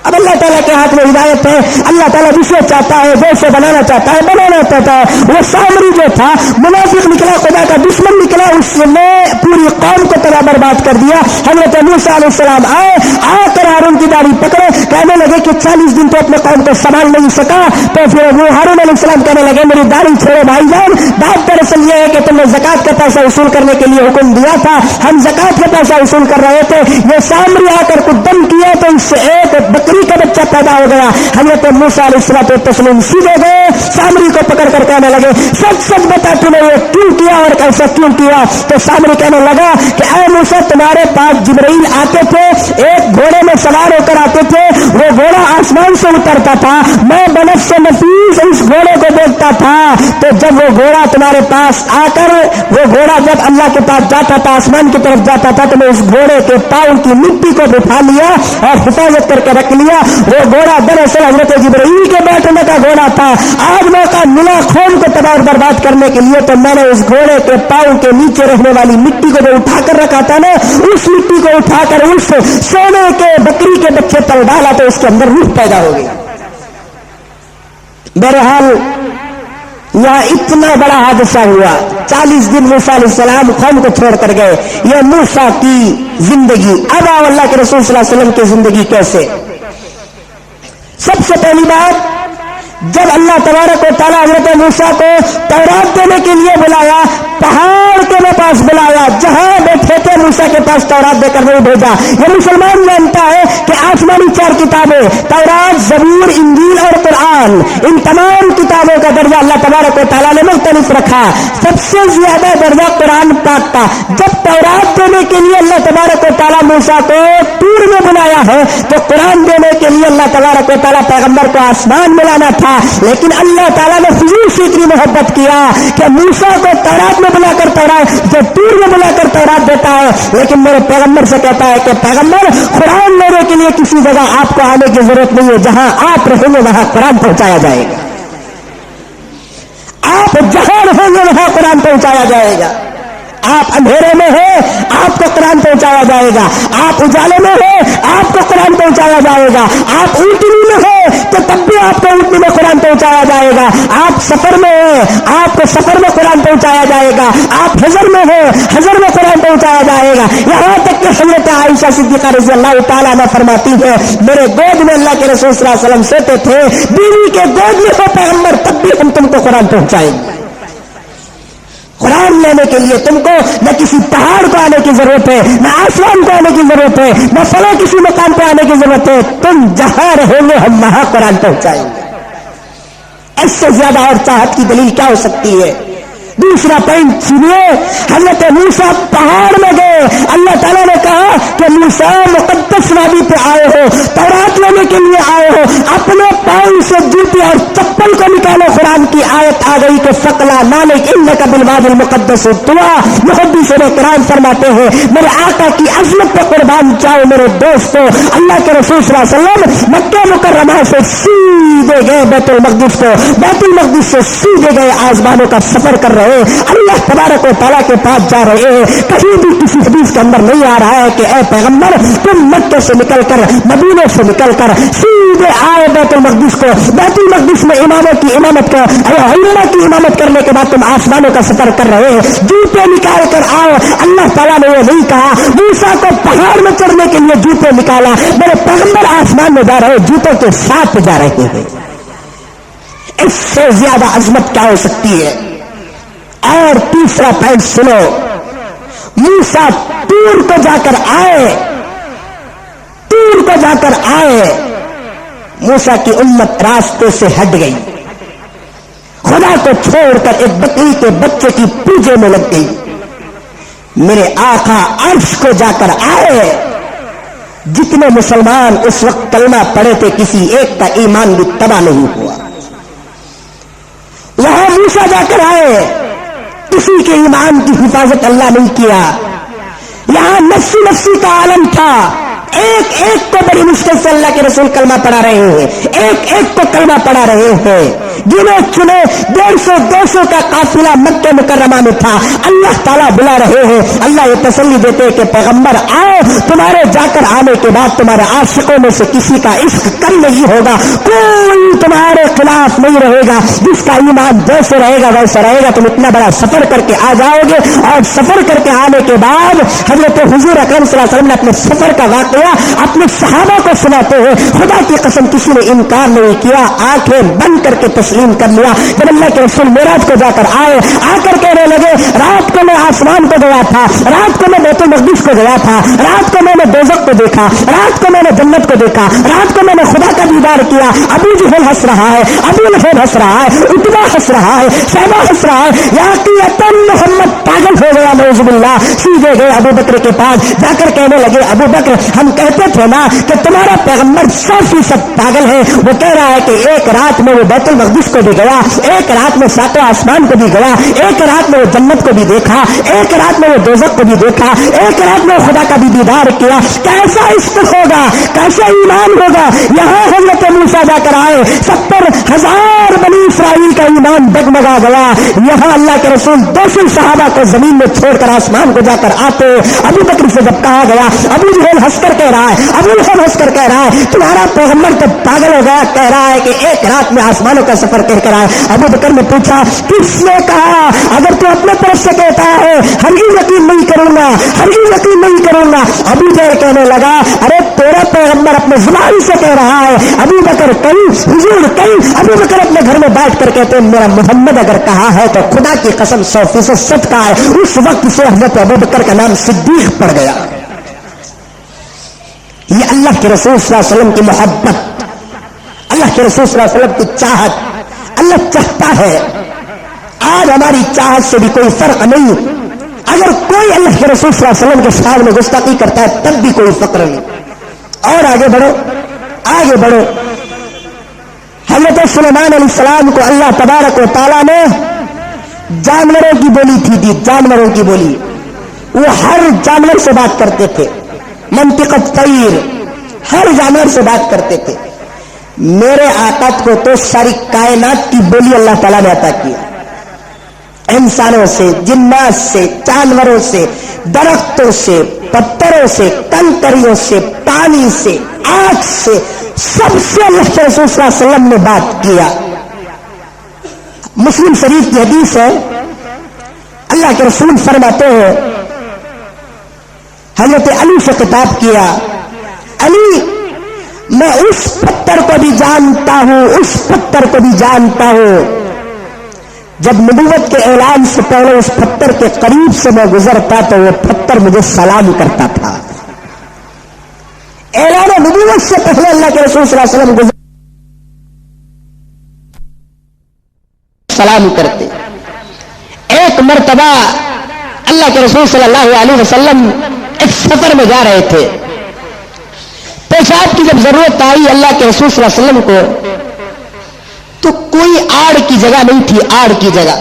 اب اللہ تعالیٰ کے ہاتھ میں ہدایت ہے، اللہ تعالیٰ جسے چاہتا ہے جیسے بنانا چاہتا ہے بنانا چاہتا ہے۔ وہ سامری جو تھا منافق نکلا، خدا کا دشمن نکلا، اس نے پوری قوم کو تباہ برباد کر دیا۔ حضرت موسیٰ علیہ السلام آ کر ہارون کی داڑھی پکڑے، کہنے لگے کہ 40 دن تو اپنے قوم کو سنبھال نہیں سکا، تو پھر وہ ہارون علیہ السلام کہنے لگے میری داڑھی چھوڑو بھائی جان، بات دراصل یہ ہے کہ تم نے زکات کا پیسہ وصول کرنے کے لیے حکم دیا تھا، ہم زکات کا پیسہ وصول کر رہے تھے، یہ سامری آ کر کچھ دم کیا تو اس سے ایک بکری کا بچہ پیدا ہو گیا۔ حضرت موسیٰ علیہ الصلوۃ والتسلیم سیدھے گئے، سامری کو پکڑ کر کہنے لگے سچ سچ بتا تم نے یہ کیوں کیا اور کیسے کیوں کیا؟ تو سامری کہنے لگا کہ اے موسیٰ تمہارے پاس جبرائیل آتے تھے، ایک گھوڑے میں سوار ہو کر آتے تھے، وہ گھوڑا آسمان سے اترتا تھا، میں بنفس نفیس اس گھوڑے کو دیکھتا تھا، تو جب وہ گھوڑا تمہارے پاس آ کر وہ گھوڑا جب اللہ کے پاس جاتا تھا آسمان کی طرف جاتا تھا تو میں اس گھوڑے کے پاؤں کی مٹی کو بٹھا لیا اور حفاظت کر کے رکھ لیا۔ وہ گھوڑا دراصل حضرت جبرائیل کے بیٹھنے کا گھوڑا تھا۔ آج موقع ملا قوم کو تباہ برباد کرنے کے لیے تو میں نے اس گھوڑے کے پاؤں کے نیچے رہنے والی مٹی کو جو اٹھا کر رکھا تھا نا، اس مٹی کو اٹھا کر اس سونے کے بکری کے بچے پر ڈالا تو اس کے اندر روح پیدا ہو گیا۔ بہرحال یہاں اتنا بڑا حادثہ ہوا، 40 دن موسیٰ علیہ السلام قوم کو چھوڑ کر گئے۔ یہ موسیٰ کی زندگی۔ اب آؤ اللہ کے رسول صلی اللہ علیہ وسلم کی زندگی کیسے؟ سب سے پہلی بات، جب اللہ تبارک و تعالیٰ حضرت موسیٰ کو تورات دینے کے لیے بلایا، پہاڑ کے پاس بلایا، جہاں بیٹھے تھے موسیٰ کے پاس تورات دے کر نہیں بھیجا۔ یہ مسلمان جانتا ہے کہ آسمانی 4 کتابیں تورات، زبور، انجیل اور قرآن، ان تمام کتابوں کا درجہ اللہ تبارک و تعالیٰ نے مختلف رکھا۔ سب سے زیادہ درجہ قرآن پاک کا۔ جب تورات دینے کے لیے اللہ تبارک و تعالیٰ موسیٰ کو طور میں بلایا ہے تو قرآن دینے کے لیے اللہ تبارک و تعالیٰ پیغمبر کو آسمان میں لانا تھا، لیکن اللہ تعالیٰ نے حضور سے اتنی محبت کیا کہ موسیٰ کو تورات میں بلا کر تورات، جو طور میں بلا کر تورات دیتا ہے، لیکن میرے پیغمبر سے کہتا ہے کہ پیغمبر قرآن لینے کے لیے کسی جگہ آپ کو آنے کی ضرورت نہیں ہے، جہاں آپ رہیں گے وہاں قرآن پہنچایا جائے گا۔ آپ جہاں رہیں گے وہاں قرآن پہنچایا جائے گا۔ آپ اندھیرے میں ہیں آپ کو قرآن پہنچایا جائے گا، آپ اجالے میں ہیں آپ کو قرآن پہنچایا جائے گا. آپ اونٹنی میں ہیں تو تب بھی آپ کو اونٹنی میں قرآن پہنچایا جائے گا. آپ سفر میں ہیں, آپ کو سفر میں قرآن پہنچایا جائے گا. آپ حضر میں ہیں, حضر میں قرآن پہنچایا جائے گا. یہاں تک کہ حضرت عائشہ صدیقہ رضی اللہ تعالیٰ عنہ فرماتی ہے, میرے گود میں اللہ کے رسول صلی اللہ علیہ وسلم سوتے تھے, بیوی کے گود میں ہو پیغمبر, تب بھی ہم تم کو قرآن پہنچائیں گے. قرآن لینے کے لیے تم کو نہ کسی پہاڑ کو آنے کی ضرورت ہے, نہ آسمان کو آنے کی ضرورت ہے, نہ فلاں کسی مقام پہ آنے کی ضرورت ہے. تم جہاں رہو گے ہم وہاں قرآن پہنچائیں گے. اس سے زیادہ اور چاہت کی دلیل کیا ہو سکتی ہے؟ دوسرا پوائنٹ سنیے, حضرت موسیٰ پہاڑ میں گئے. اللہ تعالیٰ نے کہا کہ موسیٰ مقدس وادی پہ آئے ہو, تورات لینے کے لیے آئے ہو, اپنے پاؤں سے جوتے اور چپل کو نکالو. قرآن کی آیت آ گئی کہ فقلا نالک انک بالوادی المقدس طویٰ. محدثین کرام فرماتے ہیں میرے آقا کی عظمت پہ قربان جاؤ میرے دوستو, اللہ کے رسول صلی اللہ علیہ وسلم مکہ مکرمہ سے سیدھے گئے بیت المقدس کو, بیت المقدس سے سیدھے گئے آسمانوں کا سفر کر رہے, اللہ تبارک و تعالیٰ کے پاس جا رہے ہیں. کہیں بھی کسی حدیث کے اندر نہیں آ رہا ہے کہ اے پیغمبر تم مکے سے نکل کر, مدینے سے نکل کر سیدھے آئے بیت المقدس کو. بیت المقدس میں اماموں کی امامت کا, علماء کی امامت کرنے کے بعد تم آسمانوں کا سفر کر رہے ہیں, جوتے نکال کر آؤ. اللہ تعالیٰ نے یہ نہیں کہا موسیٰ کو پہاڑ میں چڑھنے کے لیے جوتے نکالا, میرے پیغمبر آسمان میں جا رہے جوتوں کے ساتھ جا رہے ہیں. اس سے زیادہ عظمت کیا ہو سکتی ہے؟ اور تیسرا پوائنٹ سنو, موسیٰ طور کو جا کر آئے, طور کو جا کر آئے, موسیٰ کی امت راستے سے ہٹ گئی, خدا کو چھوڑ کر ایک بکری کے بچے کی پوجے میں لگ گئی. میرے آقا عرش کو جا کر آئے. جتنے مسلمان اس وقت کلمہ پڑھے تھے کسی ایک کا ایمان بھی تباہ نہیں ہوا. وہاں موسیٰ جا کر آئے, کسی کے ایمان کی حفاظت اللہ نہیں کیا. یہاں نفسی نفسی کا عالم تھا, ایک ایک کو بڑی مشکل سے اللہ کے رسول کلمہ پڑھا رہے ہیں, ایک ایک کو کلمہ پڑھا رہے ہیں. گنے چنے 150-200 کا قافلہ مکہ مکرمہ میں تھا. اللہ تعالیٰ بلا رہے ہیں, اللہ یہ تسلی دیتے کہ پیغمبر آؤ, تمہارے جا کر آنے کے بعد تمہارے عاشقوں میں سے کسی کا عشق کم نہیں ہوگا, کوئی تمہارے خلاف نہیں رہے گا, جس کا ایمان جیسے رہے گا ویسا رہے گا. تم اتنا بڑا سفر کر کے آ جاؤ گے, اور سفر کر کے آنے کے بعد حضرت حضور اکرم صلی اللہ علیہ وسلم نے اپنے سفر کا واقعہ اپنے صحابہ کو سناتے ہیں. خدا کی قسم کسی نے انکار نہیں کیا, آنکھیں بند کر کے تسلیم کر لیا. جب اللہ کے رسول معراج کو جا کر آئے, آ کر کہنے لگے رات کو میں آسمان کو گیا تھا, رات کو میں بیت المقدس کو گیا تھا, رات کو میں نے دوزخ کو دیکھا, رات کو میں نے جنت کو دیکھا, رات کو میں نے خدا کا دیدار کیا. ابو جہل ہنس رہا ہے, ابو لہب ہنس رہا ہے, عتبہ ہنس رہا ہے, شیبہ ہنس رہا ہے. یقیناً محمد پاگل ہو گیا, نعوذ باللہ. سیدھے گئے ابو بکر کے پاس, جا کر کہنے لگے ابو بکر ہم کہتے تھے نا کہ تمہارا پیغمبر 100% پاگل ہے. وہ کہہ رہا ہے کہ ایک رات میں وہ بیت المقدس کو بھی گیا, ایک رات میں ساتوں آسمان کو بھی گیا, ایک رات میں وہ جنت کو بھی دیکھا, ایک رات میں وہ دوزخ کو بھی دیکھا, ایک رات میں وہ خدا کا بھی دیدار کیا. کیسا عشق ہوگا, کیسا ایمان ہوگا. یہاں حضرت موسیٰ جا کر آئے, 70,000 بنی اسرائیل کا ایمان ڈگمگا گیا. یہاں اللہ کے رسول 200 صحابہ کو زمین میں چھوڑ کر آسمان کو جا کر آتے. ابو بکر سے جب کہا گیا, ابو جہل ہنس کر کہہ رہا ہے, ابو لہب ہنس کر کہہ رہا ہے تمہارا پیغمبر تو پاگل ہو گیا, کہہ رہا ہے کہ ایک رات میں آسمانوں کا سفر کہہ کر آئے. ابو بکر نے پوچھا کس نے کہا, اگر تو اپنے طرف سے کہتا ہے ہرگز یقین نہیں کروں گا, ہرگز یقین نہیں کروں گا. ابو جہل کہنے لگا ارے تیرا پیغمبر اپنے زبان سے کہہ رہا ہے. ابو بکر کہیں, حضور کہیں. ابو بکر اپنے گھر میں بیٹھ کر کہتے ہیں میرا محمد اگر کہا ہے تو خدا کی قسم 100% سچ کا ہے. اس وقت سے حضرت ابو بکر کا نام صدیق پڑ گیا. یہ اللہ کے رسول صلی اللہ علیہ وسلم کی محبت, اللہ کے رسول صلی اللہ علیہ وسلم کی چاہت. اللہ چاہتا ہے, آج ہماری چاہت سے بھی کوئی فرق نہیں. اگر کوئی اللہ کے رسول صلی اللہ علیہ وسلم کے شان میں گستاخی کرتا ہے تب بھی کوئی فخر نہیں. اور آگے بڑھو, آگے بڑھو. حضرت سلیمان علیہ السلام کو اللہ تبارک و تعالیٰ نے جانوروں کی بولی تھی, جانوروں کی بولی. وہ ہر جانور سے بات کرتے تھے, منطق الطیر, ہر جانور سے بات کرتے تھے. میرے آقا کو تو ساری کائنات کی بولی اللہ تعالیٰ نے عطا کیا. انسانوں سے, جنات سے, جانوروں سے, درختوں سے, پتھروں سے, کنکریوں سے, پانی پانی سے، آگ سے، سب سے اللہ کے رسول صلی اللہ علیہ وسلم نے بات کیا. مسلم شریف کی حدیث ہے، اللہ کے رسول فرماتے ہیں، حضرت علی سے خطاب کیا، علی میں اس پتھر کو بھی جانتا ہوں، اس پتھر کو بھی جانتا ہوں، جب نبوت کے اعلان سے پہلے اس پتھر کے قریب سے میں گزرتا تو وہ پتھر مجھے سلام کرتا تھا. اعلان نبوت سے پہلے اللہ کے رسول صلی اللہ علیہ وسلم سلام کرتے. ایک مرتبہ اللہ کے رسول صلی اللہ علیہ وسلم ایک سفر میں جا رہے تھے. پیشاب کی جب ضرورت آئی اللہ کے رسول صلی اللہ علیہ وسلم کو تو کوئی آڑ کی جگہ نہیں تھی. آڑ کی جگہ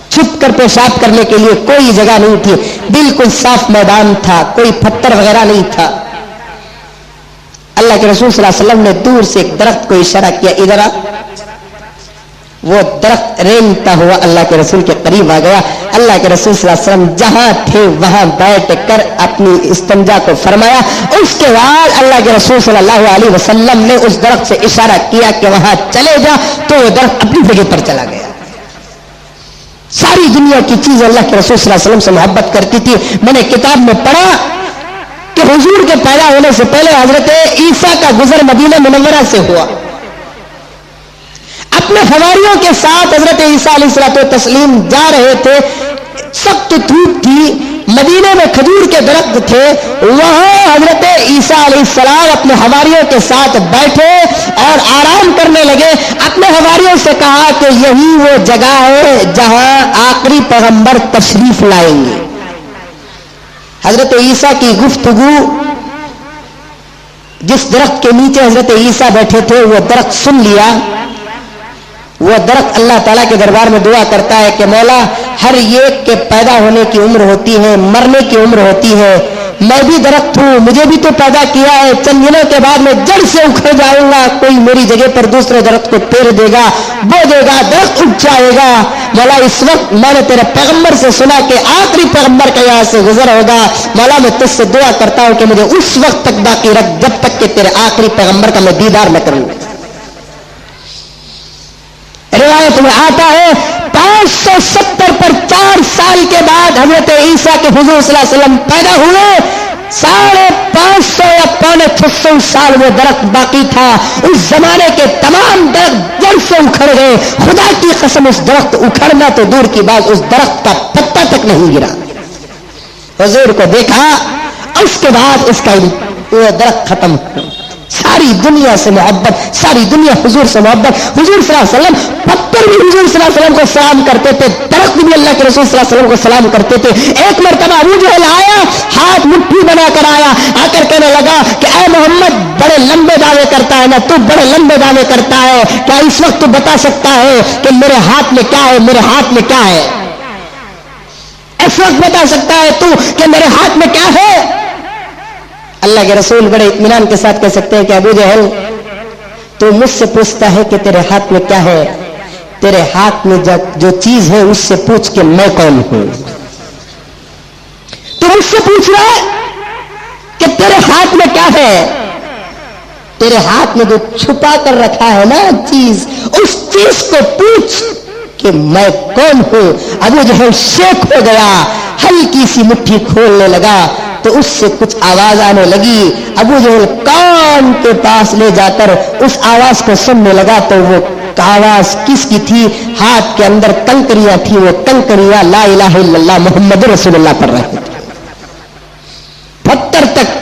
چھپ کر پیشاب کرنے کے لیے کوئی جگہ نہیں تھی. بالکل صاف میدان تھا، کوئی پتھر وغیرہ نہیں تھا. اللہ کے رسول صلی اللہ علیہ وسلم نے دور سے ایک درخت کو اشارہ کیا، ادھر آ. وہ درخت رینگتا ہوا اللہ کے رسول کے قریب آ گیا. اللہ کے رسول صلی اللہ علیہ وسلم جہاں تھے وہاں بیٹھ کر اپنی استنجا کو فرمایا. اس کے بعد اللہ کے رسول صلی اللہ علیہ وسلم نے اس درخت سے اشارہ کیا کہ وہاں چلے جا، تو وہ درخت اپنی جگہ پر چلا گیا. ساری دنیا کی چیز اللہ کے رسول صلی اللہ علیہ وسلم سے محبت کرتی تھی. میں نے کتاب میں پڑھا کہ حضور کے پیدا ہونے سے پہلے حضرت عیسیٰ کا گزر مدینہ منورہ سے ہوا. اپنے حواریوں کے ساتھ حضرت عیسیٰ علیہ الصلوۃ والتسلیم جا رہے تھے. سخت دھوپ تھی، مدینے میں کھجور کے درخت تھے. وہاں حضرت عیسیٰ علیہ السلام اپنے حواریوں کے ساتھ بیٹھے اور آرام کرنے لگے. اپنے حواریوں سے کہا کہ یہی وہ جگہ ہے جہاں آخری پیغمبر تشریف لائیں گے. حضرت عیسیٰ کی گفتگو جس درخت کے نیچے حضرت عیسیٰ بیٹھے تھے وہ درخت سن لیا. وہ درخت اللہ تعالیٰ کے دربار میں دعا کرتا ہے کہ مولا، ہر ایک کے پیدا ہونے کی عمر ہوتی ہے، مرنے کی عمر ہوتی ہے. میں بھی درخت ہوں، مجھے بھی تو پیدا کیا ہے. چند دنوں کے بعد میں جڑ سے اکھڑ جاؤں گا، کوئی میری جگہ پر دوسرے درخت کو پیر دے گا، بو دے گا، درخت اٹھ جائے گا. مولا اس وقت میں نے تیرے پیغمبر سے سنا کہ آخری پیغمبر کا یہاں سے گزر ہوگا. مولا میں تجھ سے دعا کرتا ہوں کہ مجھے اس وقت تک باقی رکھ جب تک کہ تیرے آخری پیغمبر کا میں دیدار نہ کروں. روایت میں آتا ہے 570 پر 4 سال کے بعد حضرت عیسیٰ کے حضور صلی اللہ علیہ وسلم پیدا ہوئے. 550 یا 650 سال وہ درخت باقی تھا. اس زمانے کے تمام درخت جڑ سے اکھڑ گئے. خدا کی قسم اس درخت اکھڑنا تو دور کی بات، اس درخت کا پتا تک نہیں گرا. حضور کو دیکھا، اس کے بعد اس کا وہ درخت ختم. ساری دنیا سے محبت، ساری دنیا حضور سے محبت. حضور صلی اللہ علیہ وسلم پتھر بھی حضور صلی اللہ علیہ وسلم کو سلام کرتے تھے، درخت بھی اللہ کے رسول صلی اللہ علیہ وسلم کو سلام کرتے تھے. ایک مرتبہ ابو جہل آیا، ہاتھ مٹھی بنا کر آیا، آ کر کہنے لگا کہ اے محمد، بڑے لمبے دعوے کرتا ہے نا تو، بڑے لمبے دعوے کرتا ہے، کیا اس وقت تو بتا سکتا ہے کہ میرے ہاتھ میں کیا ہے؟ میرے ہاتھ میں کیا ہے؟ اس وقت بتا سکتا ہے تو کہ میرے ہاتھ میں کیا ہے؟ اللہ کے رسول بڑے اطمینان کے ساتھ کہہ سکتے ہیں کہ ابو جہل، تو مجھ سے پوچھتا ہے کہ تیرے ہاتھ میں کیا ہے؟ تیرے ہاتھ میں جو چیز ہے اس سے پوچھ کہ میں کون ہوں. تو مجھ سے پوچھ رہا ہے کہ تیرے ہاتھ میں کیا ہے؟ تیرے ہاتھ میں جو چھپا کر رکھا ہے نا چیز، اس چیز کو پوچھ کہ میں کون ہوں. ابو جہل شیخ ہو گیا، ہلکی سی مٹھی کھولنے لگا تو اس سے کچھ آواز آنے لگی. ابو جہل کان کے پاس لے جا کر اس آواز کو سننے لگا تو وہ آواز کس کی تھی؟ ہاتھ کے اندر کنکریاں تھی. وہ کنکریاں لا الہ الا اللہ محمد رسول اللہ پر رہتی تھی. پتھر تک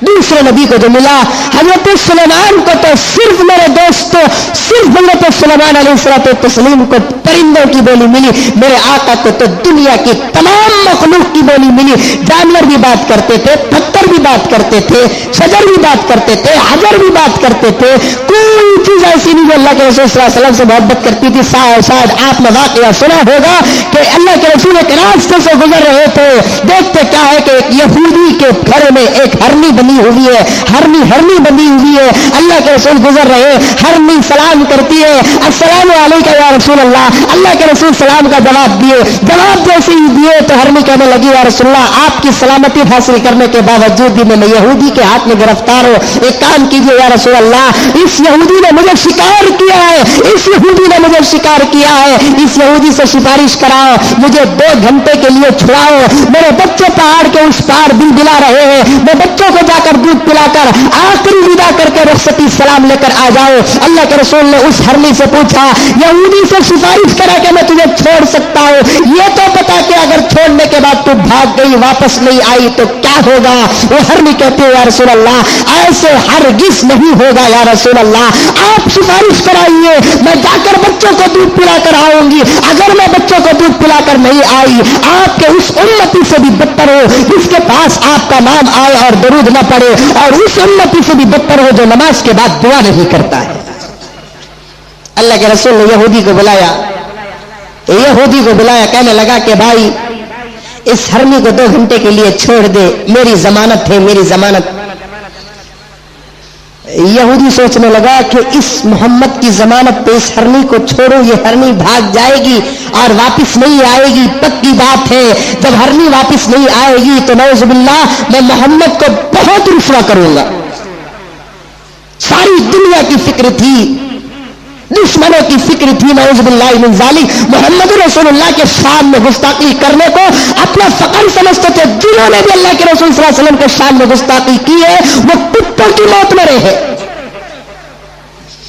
دوسرے نبی کو جو ملا حضرت سلیمان کو تو صرف میرے دوستوں صرف حضرت سلیمان علیہ الصلوۃ والتسلیم کو پرندوں کی بولی ملی. میرے آقا کو تو دنیا کی تمام مخلوق کی بولی ملی. جانور بھی بات کرتے تھے، پتھر بھی بات کرتے تھے، شجر بھی بات کرتے تھے، حجر بھی بات کرتے تھے. کوئی چیز ایسی نہیں جو اللہ کے رسول صلی اللہ علیہ وسلم سے محبت کرتی تھی. شاید آپ نے واقعہ سنا ہوگا کہ اللہ کے رسول ایک راستے سے گزر رہے تھے. دیکھتے کیا ہے کہ ایک یہودی کے گھر میں ایک ہرنی بنی ہوئی ہوئی ہے, ہرنی بندی ہوئی ہے. اللہ کے رسول گزر رہے, ہرنی سلام کرتی ہے, السلام علیکم یا رسول اللہ. اللہ کے رسول سلام کا جواب دیے. جواب جیسے ہی دیے تو ہرنی کہنے لگی یا رسول اللہ آپ کی سلامتی حاصل کرنے کے باوجود بھی میں یہودی کے ہاتھ میں گرفتار ہوں, ایک کام کیجیے یا رسول اللہ, اس یہودی نے مجھے شکار کیا ہے, اس یہودی نے مجھے شکار کیا ہے, اس یہودی سے سفارش کراؤ, مجھے 2 گھنٹے کے لیے چھڑاؤ. میرے بچے پہاڑ کے اس پار دل بلا رہے ہیں, میں بچوں کو جا کر دودھ پلا کر آخری ودا کر کے رخصتی سلام لے کر آ جاؤ. اللہ کے رسول نے اس ہرنی سے پوچھا یہودی سے سفارش کرا کہ میں تجھے چھوڑ سکتا ہوں, یہ تو بتا کہ اگر چھوڑنے کے بعد تو بھاگ گئی واپس نہیں آئی تو کیا ہوگا؟ وہ ہرنی کہتے ہیں یا رسول اللہ ایسے ہرگز نہیں ہوگا یا رسول اللہ, آپ سفارش کرائیے, میں جا کر بچوں کو دودھ پلا کر آؤں گی. اگر میں بچوں کو دودھ پلا کر نہیں آئی, آپ کے اس امتی سے بھی بدتر ہو جس کے پاس آپ کا نام آئے اور درود نہ پڑے, اور اس امتی سے بھی بدتر ہو جو نماز کے بعد دعا نہیں کرتا ہے. اللہ کے رسول نے یہودی کو بلایا, کہنے لگا کہ بھائی اس ہرنی کو 2 گھنٹے کے لیے چھوڑ دے, میری ضمانت ہے, میری ضمانت. یہودی سوچنے لگا کہ اس محمد کی ضمانت پہ اس ہرنی کو چھوڑو, یہ ہرنی بھاگ جائے گی اور واپس نہیں آئے گی. پکی بات ہے, جب ہرنی واپس نہیں آئے گی تو نعوذ باللہ میں محمد کو بہت رسوا کروں گا. ساری دنیا کی فکر تھی, دشمنوں کی فکر تھی, نعوذ باللہ من ذالک. محمد رسول اللہ کے شان میں گستاخی کرنے کو اپنا فقر سمجھتے تھے. جنہوں نے بھی اللہ کے رسول صلی اللہ علیہ وسلم کے شان میں گستاخی کی ہے وہ کتوں کی موت مرے ہیں.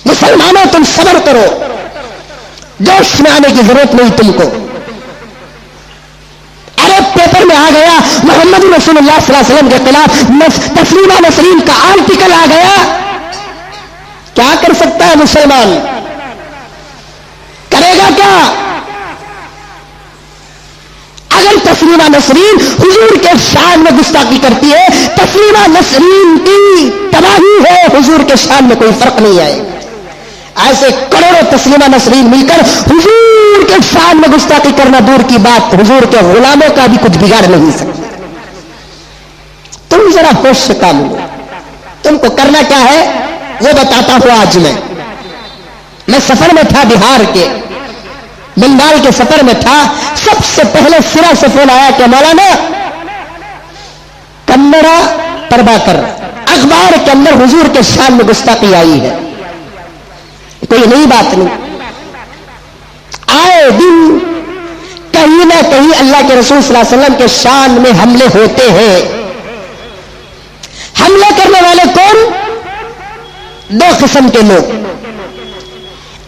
مسلمانوں تم صبر کرو, جوش میں آنے کی ضرورت نہیں تم کو. ارے پیپر میں آ گیا محمد رسول اللہ صلی اللہ علیہ وسلم کے خلاف تسلیمہ نسرین کا آرٹیکل آ گیا, کیا کر سکتا ہے مسلمان؟ کرے گا کیا؟ اگر تسلیمہ نسرین حضور کے شان میں گستاخی کرتی ہے, تسلیمہ نسرین کی تباہی ہے, حضور کے شان میں کوئی فرق نہیں آئے. ایسے کروڑوں تسلیمہ نسرین مل کر حضور کے شان میں گستاخی کرنا دور کی بات, حضور کے غلاموں کا بھی کچھ بگاڑ نہیں سکتا. تم ذرا ہوش سے کام لو, تم کو کرنا کیا ہے وہ بتاتا ہوں. آج میں سفر میں تھا, بہار کے بنگال کے سفر میں تھا. سب سے پہلے سرا سے فون آیا کہ مولانا کنڑا پربھاکر اخبار کے اندر حضور کے شان میں گستاخی آئی ہے. کوئی نئی بات نہیں, آئے دن کہیں نہ کہیں اللہ کے رسول صلی اللہ علیہ وسلم کے شان میں حملے ہوتے ہیں. حملے کرنے والے کون؟ 2 قسم کے لوگ.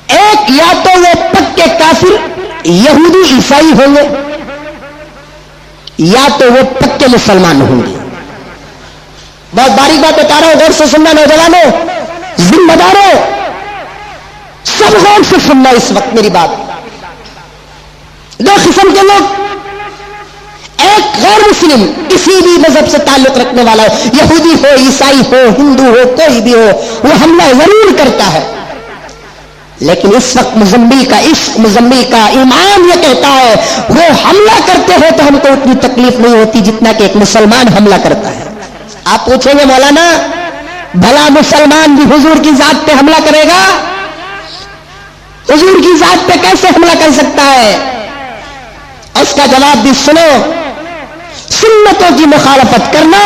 ایک یا تو وہ پکے کافر یہودی عیسائی ہوں گے, یا تو وہ پکے مسلمان ہوں گے. بہت باریک بات بتا رہا ہوں, غور سے سننا نوجوانوں, ذمہ داروں, سب غور سے سننا اس وقت میری بات. 2 قسم کے لوگ, ایک غیر مسلم کسی بھی مذہب سے تعلق رکھنے والا ہو, یہودی ہو, عیسائی ہو, ہندو ہو, کوئی بھی ہو, وہ حملہ ضرور کرتا ہے. لیکن اس وقت مزمل کا عشق, مزمل کا ایمان یہ کہتا ہے وہ حملہ کرتے ہیں تو ہم کو اتنی تکلیف نہیں ہوتی جتنا کہ ایک مسلمان حملہ کرتا ہے. آپ پوچھیں گے مولانا بھلا مسلمان بھی حضور کی ذات پہ حملہ کرے گا؟ حضور کی ذات پہ کیسے حملہ کر سکتا ہے؟ اس کا جواب بھی سنو. سنتوں کی مخالفت کرنا,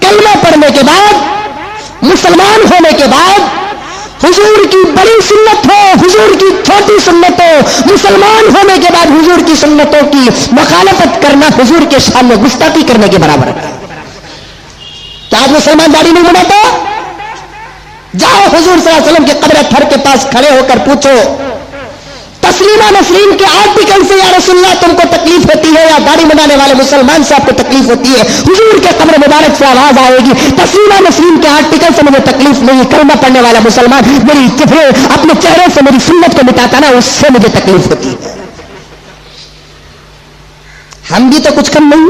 کلمہ پڑھنے کے بعد, مسلمان ہونے کے بعد, حضور کی بڑی سنت ہو, حضور کی چھوٹی سنت ہو, مسلمان ہونے کے بعد حضور کی سنتوں کی مخالفت کرنا حضور کے شان میں گستاخی کرنے کے برابر ہے. کیا آج مسلمان داڑھی نہیں بناتا؟ جاؤ حضور صلی اللہ علیہ وسلم کے قبر تھر کے پاس کھڑے ہو کر پوچھو تسلیمہ نسرین کے آرٹیکل سے یا رسول اللہ تم کو تکلیف ہوتی ہے, یا داڑھی بنانے والے مسلمان سے آپ کو تکلیف ہوتی ہے؟ حضور کے قبر مبارک سے آواز آئے گی تسلیمہ نسرین کے آرٹیکل سے مجھے تکلیف نہیں, کلمہ پڑھنے والا مسلمان میری چہرے اپنے چہرے سے میری سنت کو مٹاتا نا, اس سے مجھے تکلیف ہوتی ہے. ہم بھی تو کچھ کم نہیں,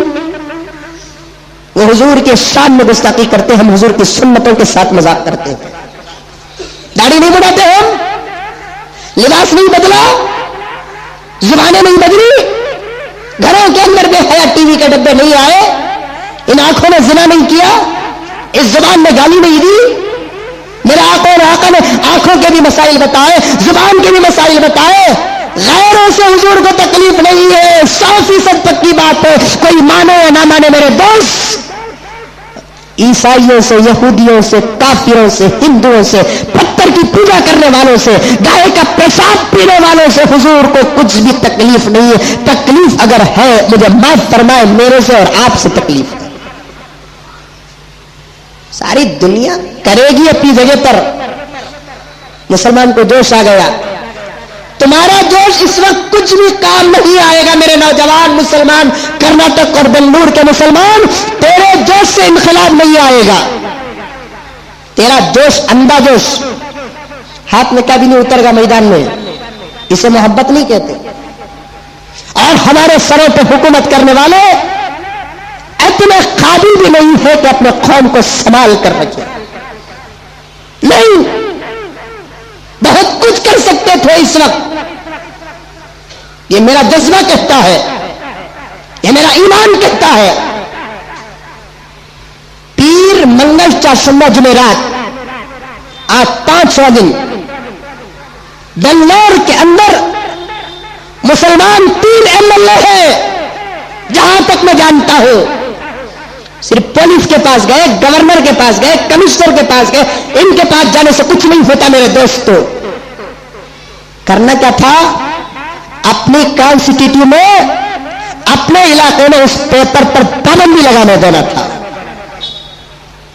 وہ حضور کے شان میں گستاخی کرتے, ہم حضور کی سنتوں کے ساتھ مذاق کرتے ہیں. داڑھی نہیں بڑھاتے ہم, لباس نہیں بدلا, زبانیں نہیں بدلی, گھروں کے اندر بے حیا ٹی وی کے ڈبے نہیں آئے, ان آنکھوں نے زنا نہیں کیا, اس زبان نے گالی نہیں دی. میرے آقا نے آنکھوں کے بھی مسائل بتائے, زبان کے بھی مسائل بتائے. غیروں سے حضور کو تکلیف نہیں ہے, 100% پکی بات ہے, کوئی مانے یا نہ مانے میرے دوست. عیسائیوں سے, یہودیوں سے, کافروں سے, ہندوؤں سے, پتھر کی پوجا کرنے والوں سے, گائے کا پیشاب پینے والوں سے حضور کو کچھ بھی تکلیف نہیں ہے. تکلیف اگر ہے مجھے معاف فرمائے, میرے سے اور آپ سے تکلیف ہے. ساری دنیا کرے گی اپنی جگہ پر. مسلمان کو جوش آ گیا. تمہارا جوش اس وقت کچھ بھی کام نہیں آئے گا میرے نوجوان مسلمان, کرناٹک اور بنگلور کے مسلمان, تیرے جوش سے انقلاب نہیں آئے گا. تیرا جوش اندھا جوش, ہاتھ میں کیا بھی نہیں اتر گا میدان میں. اسے محبت نہیں کہتے. اور ہمارے سروں پہ حکومت کرنے والے اتنے قابل بھی نہیں ہے کہ اپنے قوم کو سنبھال کر رکھے. نہیں, بہت کچھ کر سکتے تھے اس وقت. یہ میرا جذبہ کہتا ہے, یہ میرا ایمان کہتا ہے. پیر, منگل, چاشمہ, جمعرات, آج 5واں دن بنگلور کے اندر مسلمان 3 MLA ہیں. جہاں تک میں جانتا ہوں صرف پولیس کے پاس گئے, گورنر کے پاس گئے, کمشنر کے پاس گئے. ان کے پاس جانے سے کچھ نہیں ہوتا میرے دوستو. کرنا کیا تھا, اپنی کانسٹیٹیوشن میں, اپنے علاقے میں اس پیپر پر پابندی لگانے دینا تھا.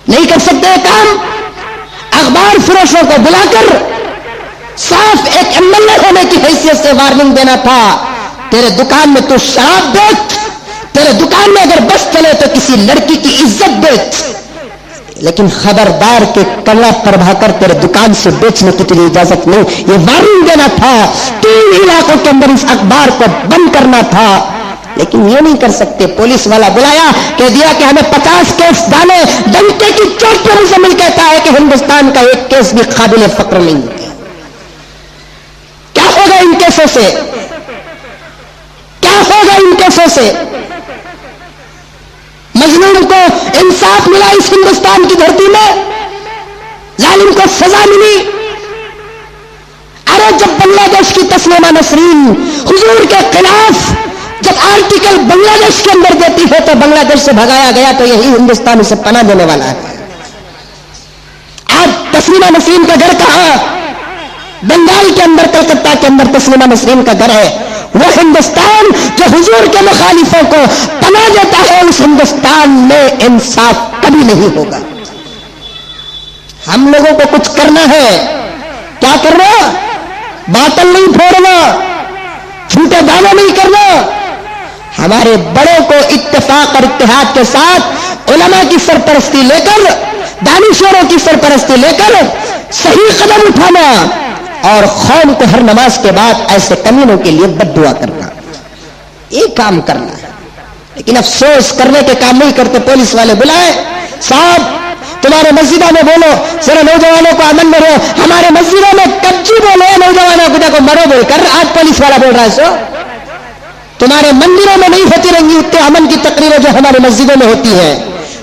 نہیں کر سکتے کام. اخبار فروشوں کو بلا کر صاف ایک MLA ہونے کی حیثیت سے وارننگ دینا تھا. تیرے دکان میں تو شراب بیچ, تیرے دکان میں اگر بس چلے تو کسی لڑکی کی عزت بیچ, لیکن خبردار کے کلا پربھا کر تیرے دکان سے بیچنے کی تجھے اجازت نہیں. یہ وارننگ دینا تھا. 3 علاقوں کے اندر اس اخبار کو بند کرنا تھا, لیکن یہ نہیں کر سکتے. پولیس والا بلایا, کہہ دیا کہ ہمیں 50 کیس ڈالے. ڈنکے کی چوٹ پر مزمل کہتا ہے کہ ہندوستان کا ایک کیس بھی قابل فخر نہیں. کیا ہوگا ان کیسوں سے, کیا ہوگا ان کیسوں سے؟ مظلوم کو انصاف ملا اس ہندوستان کی دھرتی میں, ظالم کو سزا ملی. ارے جب بنگلہ دیش کی تسلیمہ نسرین حضور کے خلاف جب آرٹیکل بنگلہ دیش کے اندر دیتی ہے تو بنگلہ دیش سے بھگایا گیا, تو یہی ہندوستان اسے پناہ دینے والا ہے. آج تسلیمہ نسرین کا گھر کہاں؟ بنگال کے اندر, کلکتہ کے اندر تسلیمہ نسرین کا گھر ہے. وہ ہندوستان جو حضور کے مخالفوں کو پناہ دیتا ہے, اس ہندوستان میں انصاف کبھی نہیں ہوگا. ہم لوگوں کو کچھ کرنا ہے. کیا کرنا؟ باطل نہیں پھوڑنا, جھوٹے دعوے نہیں کرنا. ہمارے بڑوں کو اتفاق اور اتحاد کے ساتھ علماء کی سرپرستی لے کر, دانشوروں کی سرپرستی لے کر صحیح قدم اٹھانا, اور قوم کو ہر نماز کے بعد ایسے کمینوں کے لیے بد دعا کرنا. یہ کام کرنا ہے. لیکن افسوس کرنے کے کام نہیں کرتے. پولیس والے بلائے, صاحب تمہارے مسجدوں میں بولو, ذرا نوجوانوں کو امن میں رہو. ہمارے مسجدوں میں کبھی بولے نوجوانوں کو دیکھو مرو بول کر. آج پولیس والا بول رہا ہے سو تمہارے مندروں میں نہیں ہوتی رہیں گی اتنے امن کی تقریریں جو ہماری مسجدوں میں ہوتی ہیں.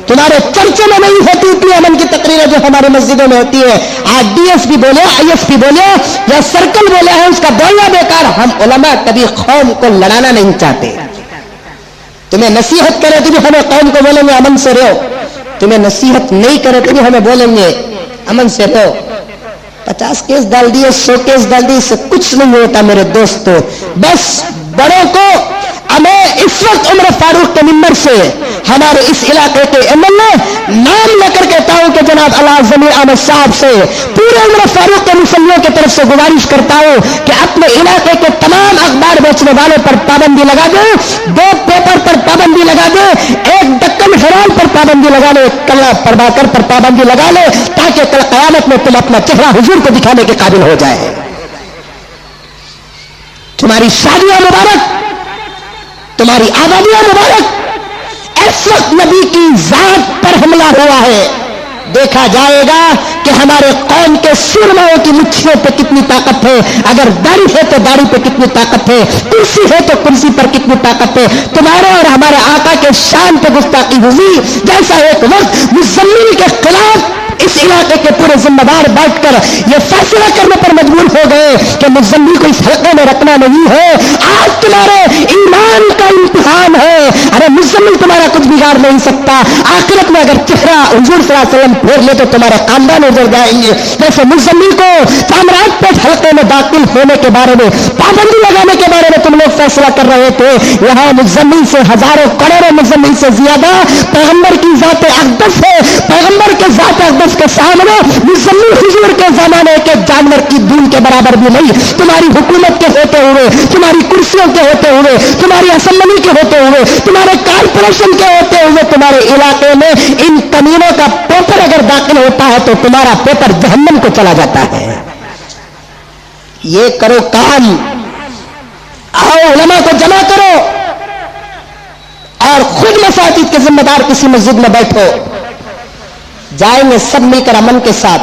تمہارے چرچوں میں نہیں ہوتی اتنی امن کی تقریریں جو ہماری مسجدوں میں ہوتی ہے. آج DSP بولے, ISP بولے یا سرکل بولے ہیں, اس کا بولنا بیکار. ہم علماء کبھی قوم کو لڑانا نہیں چاہتے. تمہیں نصیحت کرے تو بھی ہمیں قوم کو بولیں گے امن سے رہو, تمہیں نصیحت نہیں کرے تو بھی ہمیں بولیں گے امن سے رہو. 50 کیس ڈال دیے, 100 کیس ڈال دیے, اس سے کچھ نہیں ہوتا میرے دوستو. بس بڑوں کو ہمیں اس وقت عمر فاروق کے ممبر سے ہمارے اس علاقے کے MLA نام لے کر کہتا ہوں کہ جناب علامہ ضمیر احمد صاحب سے پورے عمر فاروق کے مسلمانوں کی طرف سے گزارش کرتا ہوں کہ اپنے علاقے کے تمام اخبار بیچنے والوں پر پابندی لگا دیں, 2 پیپر پر پابندی لگا دیں, 1 دکن ہرال پر پابندی لگا لے, کلا پربھاکر پر پابندی لگا لے, تاکہ کل قیامت میں تم اپنا چہرہ حضور کو دکھانے کے قابل ہو جائے. تمہاری شادیاں مبارک, تمہاری آبادیاں مبارک. اس وقت نبی کی ذات پر حملہ ہوا ہے. دیکھا جائے گا کہ ہمارے قوم کے سرماؤں کی مٹھیوں پہ کتنی طاقت ہے، اگر داڑھی ہے تو داڑھی پہ کتنی طاقت ہے، کرسی ہے تو کرسی پر کتنی طاقت ہے. تمہارے اور ہمارے آقا کے شان پہ گستاخی ہوئی. جیسا ایک وقت مزمل کے خلاف اس علاقے کے پورے ذمہ دار بیٹھ کر یہ فیصلہ کرنے پر مجبور ہو گئے کہ مزمل کو اس حلقے میں رکھنا نہیں ہے. آج تمہارے ایمان کا امتحان ہے. ارے مزمل تمہارا کچھ بگاڑ نہیں سکتا. آخرت میں اگر چہرہ حضور صلی اللہ علیہ وسلم پھیر لے تو تمہارے خاندان اجڑ جائیں گے. جیسے مزمل کو سامراج پیٹ حلقے میں داخل ہونے کے بارے میں، پابندی لگانے کے بارے میں تم لوگ فیصلہ کر رہے تھے، یہاں مزمل سے ہزاروں کروڑوں مزمل سے زیادہ پیغمبر کی ذات اقدس ہے. پیغمبر کے ذات اقدس کے سامنے مزمل حضور کے زمانے کے جانور کی دھول کے برابر بھی نہیں. تمہاری حکومت کے ہوتے ہوئے، تمہاری کرسیوں کے ہوتے ہوئے، تمہاری اسمبلی کے ہوتے ہوئے، تمہارے کارپوریشن کے ہوتے ہوئے، تمہارے علاقے میں ان کمینوں کا پیپر اگر داخل ہوتا ہے تو تمہارا پیپر جہنم کو چلا جاتا ہے. یہ کرو کام، آؤ علماء کو جمع کرو اور خود مساجد کے ذمہ دار کسی مسجد میں بیٹھو. جائیں گے سب مل کر امن کے ساتھ.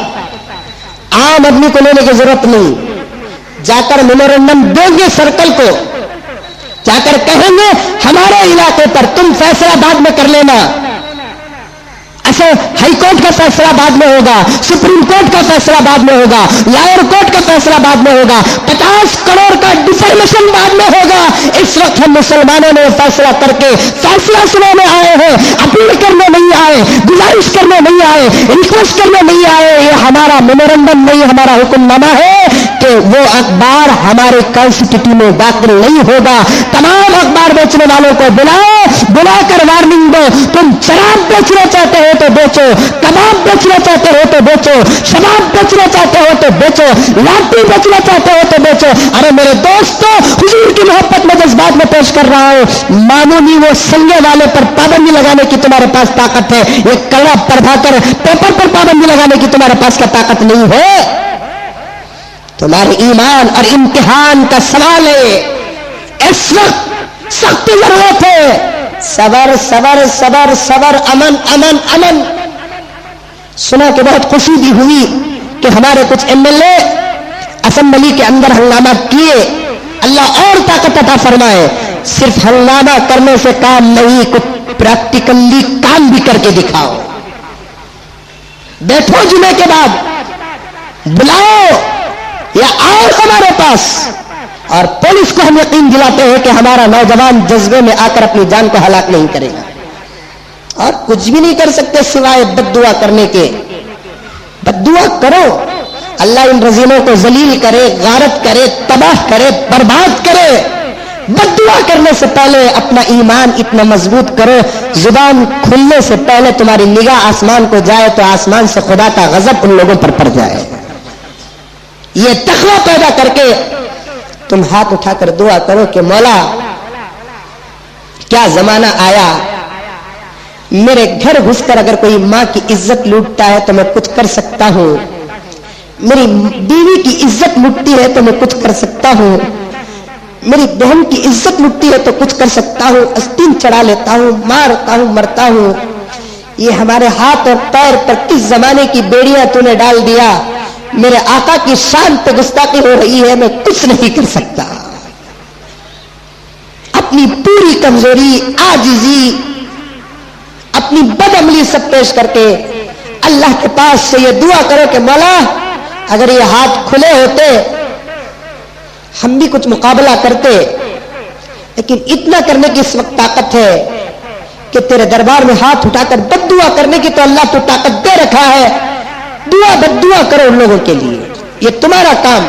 عام آدمی کو لینے کی ضرورت نہیں. جا کر میمورنڈم دیں گے سرکل کو، جا کر کہیں گے ہمارے علاقے پر تم فیصلہ بعد میں کر لینا. اچھا ہائی کورٹ کا فیصلہ بعد میں ہوگا، سپریم کورٹ کا فیصلہ بعد میں ہوگا، لائر کورٹ کا فیصلہ بعد میں ہوگا، 50 کروڑ کا ڈیفارمیشن بعد میں ہوگا. اس وقت ہم مسلمانوں نے فیصلہ کر کے فیصلہ سنانے آئے ہیں، اپیل کرنے نہیں آئے، گزارش کرنے نہیں آئے، ریکویسٹ کرنے نہیں آئے. یہ ہمارا میمورنڈم نہیں، ہمارا حکم نامہ ہے کہ وہ اخبار ہمارے کانسٹیٹیوشن میں داخل نہیں ہوگا. تمام اخبار بیچنے والوں کو بلا کر وارننگ دو. تم شراب بیچنا چاہتے ہو تو بیچو، کباب بیچنا چاہتے ہو تو بیچو، شراب بیچنا چاہتے ہو تو بیچو، لاٹھی بیچنا چاہتے ہو تو بیچو. ارے میرے دوستو، حضور کی محبت میں جذبات میں پیش کر رہا ہوں. معمولی وہ سنگے والے پر پابندی لگانے کی تمہارے پاس طاقت ہے، یہ کڑا پڑھا کر پیپر پر پابندی لگانے کی تمہارے پاس کیا طاقت نہیں ہے؟ تمہارے ایمان اور امتحان کا سوال ہے. اس وقت سخت ضرورت ہے. صبر صبر صبر صبر، امن امن امن. سنا کہ بہت خوشی بھی ہوئی کہ ہمارے کچھ MLA اسمبلی کے اندر ہنگامہ کیے. اللہ اور طاقت عطا فرمائے. صرف ہنگامہ کرنے سے کام نہیں، کچھ پریکٹیکلی کام بھی کر کے دکھاؤ. بیٹھو جمعے کے بعد، بلاؤ یا آؤ ہمارے پاس. اور پولیس کو ہم یقین دلاتے ہیں کہ ہمارا نوجوان جذبے میں آ کر اپنی جان کو ہلاک نہیں کرے گا. اور کچھ بھی نہیں کر سکتے سوائے بد دعا کرنے کے. بد دعا کرو، اللہ ان رزینوں کو ذلیل کرے، غارت کرے، تباہ کرے، برباد کرے. بد دعا کرنے سے پہلے اپنا ایمان اتنا مضبوط کرو، زبان کھلنے سے پہلے تمہاری نگاہ آسمان کو جائے تو آسمان سے خدا کا غضب ان لوگوں پر پڑ جائے. یہ تقویٰ پیدا کر کے تم ہاتھ اٹھا کر دعا کرو کہ مولا کیا زمانہ آیا، میرے گھر گھس کر اگر کوئی ماں کی عزت لوٹتا ہے تو میں کچھ کر سکتا ہوں، میری بیوی کی عزت لوٹتی ہے تو میں کچھ کر سکتا ہوں، میری بہن کی عزت لوٹتی ہے تو کچھ کر سکتا ہوں، استین چڑھا لیتا ہوں، مارتا ہوں، مرتا ہوں. یہ ہمارے ہاتھ اور پیر پر کس زمانے کی بیڑیاں تو نے ڈال دیا. میرے آقا کی شان پہ گستاخی ہو رہی ہے، میں کچھ نہیں کر سکتا. اپنی پوری کمزوری، عاجزی، اپنی بدعملی سب پیش کر کے اللہ کے پاس سے یہ دعا کرو کہ مولا اگر یہ ہاتھ کھلے ہوتے ہم بھی کچھ مقابلہ کرتے، لیکن اتنا کرنے کی اس وقت طاقت ہے کہ تیرے دربار میں ہاتھ اٹھا کر بد دعا کرنے کی تو اللہ تو طاقت دے رکھا ہے. دعا بد دعا کرو ان لوگوں کے لیے. یہ تمہارا کام،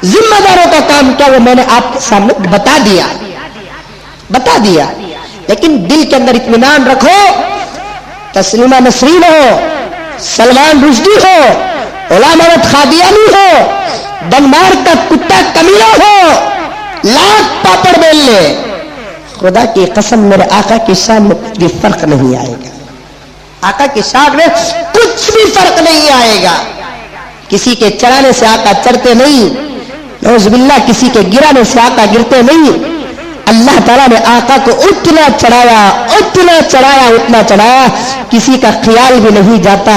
ذمہ داروں کا کام کیا وہ میں نے آپ کے سامنے بتا دیا. لیکن دل کے اندر اطمینان رکھو. تسلیمہ نسرین ہو، سلمان رشدی ہو، غلام احمد قادیانی ہو، ڈنمارک کا کتا کمیلا ہو، لاکھ پاپڑ بیل لے، خدا کی قسم میرے آقا کی شان میں کوئی فرق نہیں آئے گا. آقا کی شان میں کچھ بھی فرق نہیں آئے گا. کسی کے چڑھانے سے آقا چڑھتے نہیں، نعوذ باللہ کسی کے گرانے سے آقا گرتے نہیں. اللہ تعالیٰ نے آقا کو اتنا چڑھایا کسی کا خیال بھی نہیں جاتا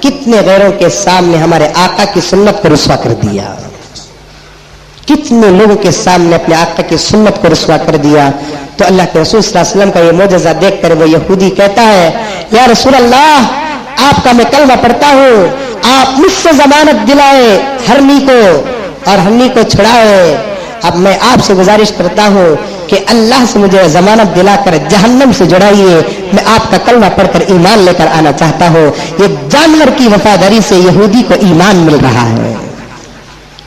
کتنے غیروں کے سامنے ہمارے آقا کی سنت کو رسوا کر دیا، کتنے لوگوں کے سامنے اپنے آقا کی سنت کو رسوا کر دیا۔ تو اللہ کے رسول صلی اللہ علیہ وسلم کا یہ معجزہ دیکھ کر وہ یہودی کہتا ہے یا رسول اللہ آپ کا میں کلمہ پڑھتا ہوں، آپ مجھ سے ضمانت دلائے ہرنی کو اور ہرنی کو چھڑائے، اب میں آپ سے گزارش کرتا ہوں کہ اللہ سے مجھے ضمانت دلا کر جہنم سے جڑائیے، میں آپ کا کلمہ پڑھ کر ایمان لے کر آنا چاہتا ہوں۔ یہ جانور کی وفاداری سے یہودی کو ایمان مل رہا ہے،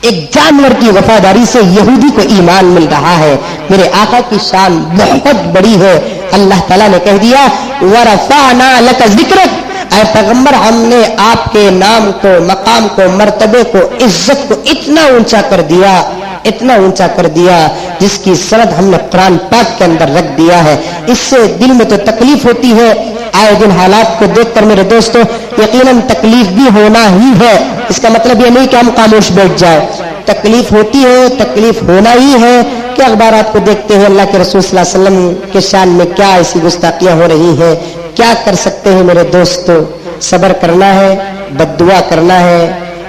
ایک جانور کی وفاداری سے یہودی کو ایمان مل رہا ہے۔ میرے آقا کی شان بہت بڑی ہے، اللہ تعالیٰ نے کہہ دیا وَرَفَعْنَا لَكَ ذِكْرَكَ، اے پیغمبر ہم نے آپ کے نام کو، مقام کو، مرتبے کو، عزت کو اتنا اونچا کر دیا، اتنا اونچا کر دیا جس کی سند ہم نے قرآن پاک کے اندر رکھ دیا ہے۔ اس سے دل میں تو تکلیف ہوتی ہے، آئے دن حالات کو دیکھ کر میرے دوستو یقیناً تکلیف بھی ہونا ہی ہے، اس کا مطلب یہ نہیں کہ ہم خاموش بیٹھ جائیں، تکلیف ہوتی ہے، تکلیف ہونا ہی ہے کہ اخبارات کو دیکھتے ہیں اللہ کے رسول صلی اللہ علیہ وسلم کے شان میں کیا ایسی گستاخیاں ہو رہی ہیں۔ کیا کر سکتے ہیں میرے دوستو، صبر کرنا ہے، بد دعا کرنا ہے،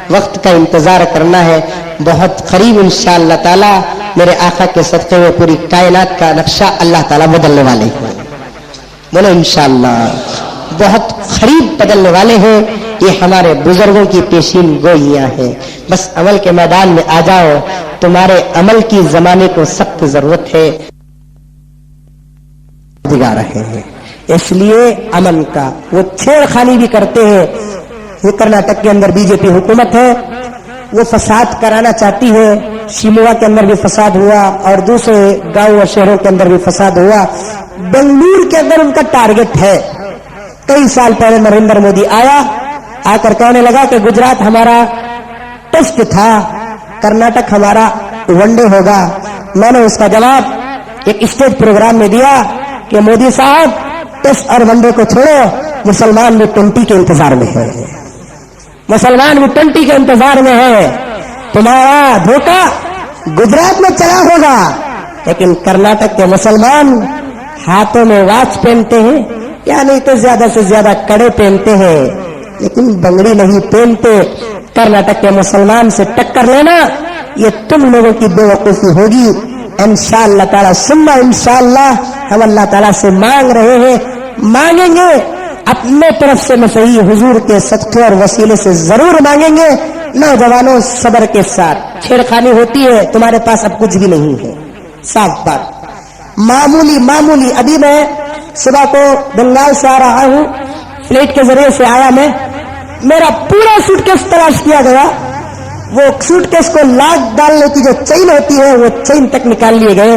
وقت کا انتظار کرنا ہے، بہت قریب انشاءاللہ تعالی میرے آقا کے صدقے میں پوری کائنات کا نقشہ اللہ تعالیٰ بدلنے والے ہیں، بولو انشاءاللہ بہت قریب بدلنے والے ہیں۔ یہ ہمارے بزرگوں کی پیشین گوئیاں ہیں، بس عمل کے میدان میں آ جاؤ، تمہارے عمل کی زمانے کو سخت ضرورت ہے، دکھا رہے ہیں۔ اس لیے امن کا وہ چھیڑ خانی بھی کرتے ہیں، یہ کرناٹک کے اندر بی جے پی حکومت ہے، وہ فساد کرانا چاہتی ہے، شیموا کے اندر بھی فساد ہوا اور دوسرے گاؤں اور شہروں کے اندر بھی فساد ہوا، بنگلور کے اندر ان کا ٹارگٹ ہے۔ کئی سال پہلے نریندر مودی آیا، آ کر کہنے لگا کہ گجرات ہمارا ٹیسٹ تھا، کرناٹک ہمارا ون ڈے ہوگا۔ میں نے اس کا جواب ایک اسٹیج پروگرام میں دیا کہ مودی صاحب ٹیسٹ اور ون ڈے کو چھوڑو، مسلمان بھی 20 کے انتظار میں ہے، مسلمان بھی 20 کے انتظار میں ہے، تمہارا دھوکہ گجرات میں چلا ہوگا، لیکن کرناٹک کے مسلمان ہاتھوں میں واچ پہنتے ہیں یا نہیں تو زیادہ سے زیادہ کڑے پہنتے ہیں، لیکن بنگڑی نہیں پہنتے۔ کرناٹک کے مسلمان سے ٹکر لینا یہ تم لوگوں کی بے وقوفی ہوگی۔ انشاءاللہ تعالی ثم انشاءاللہ ہم اللہ تعالیٰ سے مانگ رہے ہیں، مانگیں گے اپنے طرف سے مسیح حضور کے صدقے اور وسیلے سے ضرور مانگیں گے۔ نوجوانوں صبر کے ساتھ، چھیڑخانی ہوتی ہے، تمہارے پاس اب کچھ بھی نہیں ہے، صاف بات، معمولی۔ ابھی میں صبح کو بنگال سے آ رہا ہوں، فلائٹ کے ذریعے سے آیا، میں میرا پورا سوٹ کیس تلاش کیا گیا، وہ سوٹ کیس کو لاک ڈالنے کی جو چین ہوتی ہے وہ چین تک نکال لیے گئے۔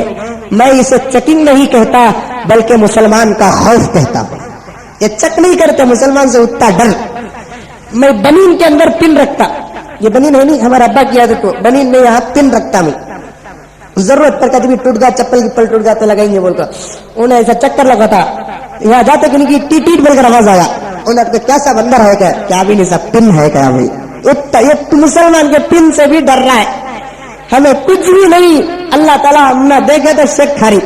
میں اسے چیکنگ نہیں کہتا بلکہ مسلمان کا خوف کہتا ہوں، یہ چیک نہیں کرتے، مسلمان سے اتنا ڈر۔ میں بنین کے اندر پن رکھتا، یہ بنین ہے نہیں ہمارا ابا کی عادت کو، بنین میں یہاں پن رکھتا، میں ضرورت پر کبھی ٹوٹ گیا، چپل کی پل ٹوٹ گیا تو لگائیں گے بول کر، انہیں ایسا چکر لگا تھا، یہاں جاتے کہ نہیں ٹیٹ ٹیٹ بول کر آواز آیا، انہوں نے کیسا بندر ہے کیا بھی نہیں سب پن ہے کیا بھائی، یہ مسلمان کے پن سے بھی ڈر رہا ہے، ہمیں کچھ بھی نہیں، اللہ تعالیٰ ہم نہ دیکھے تو شیخ کھاری،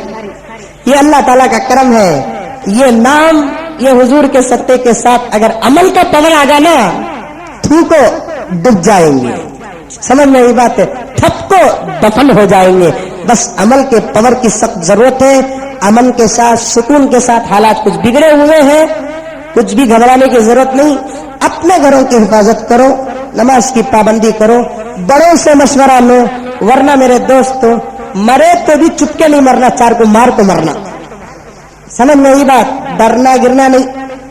یہ اللہ تعالیٰ کا کرم ہے، یہ نام یہ حضور کے صدقے کے ساتھ اگر عمل کا پاور آ گیا نا، تھوکو ڈب جائیں گے، سمجھ میں یہ بات ہے، تھپ کو دفن ہو جائیں گے، بس عمل کے پاور کی سخت ضرورت ہے۔ امن کے ساتھ، سکون کے ساتھ، حالات کچھ بگڑے ہوئے ہیں، کچھ بھی گھبرانے کی ضرورت نہیں، اپنے گھروں کی حفاظت کرو، نماز کی پابندی کرو، بڑوں سے مشورہ لو، ورنہ میرے دوستو مرے تو بھی چپکے نہیں مرنا، چار کو مار کو مرنا، سمجھ میں آئی بات، ڈرنا گرنا نہیں،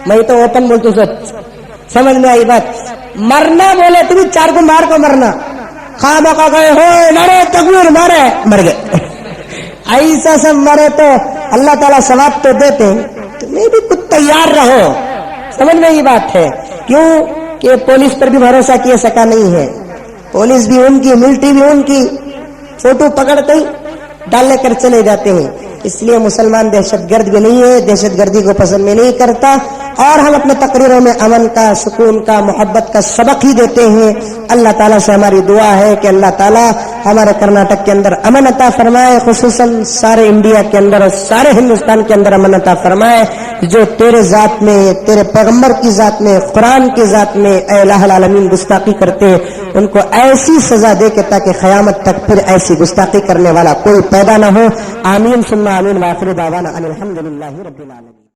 میں تو اوپن بولتا ہوں سچ، سمجھ میں آئی بات، مرنا بولے تو بھی چار کو مار کو مرنا، خواہ کا گئے ہو لڑے تکبیر مارے مر گئے، ایسا سب مرے تو اللہ تعالیٰ ثواب تو دیتے، تمہیں بھی کچھ تیار رہو، سمجھ میں یہ بات ہے، کیوں کہ پولیس پر بھی بھروسہ کیا سکا نہیں ہے، پولیس بھی ان کی، ملٹری بھی ان کی، فوٹو پکڑتے ہی ڈال لے کر چلے جاتے ہیں، اس لیے مسلمان دہشت گرد بھی نہیں ہے، دہشت گردی کو پسند میں نہیں کرتا، اور ہم اپنے تقریروں میں امن کا، سکون کا، محبت کا سبق ہی دیتے ہیں۔ اللہ تعالیٰ سے ہماری دعا ہے کہ اللہ تعالیٰ ہمارے کرناٹک کے اندر امن عطا فرمائے، خصوصاً سارے انڈیا کے اندر اور سارے ہندوستان کے اندر امن عطا فرمائے۔ جو تیرے ذات میں، تیرے پیغمبر کی ذات میں، قرآن کی ذات میں اے الہ العالمین گستاخی کرتے ہیں، ان کو ایسی سزا دے کہ تاکہ قیامت تک پھر ایسی گستاخی کرنے والا کوئی پیدا نہ ہو. آمین ثم آمین. وآخر دعوانا ان الحمد للہ رب العالمین.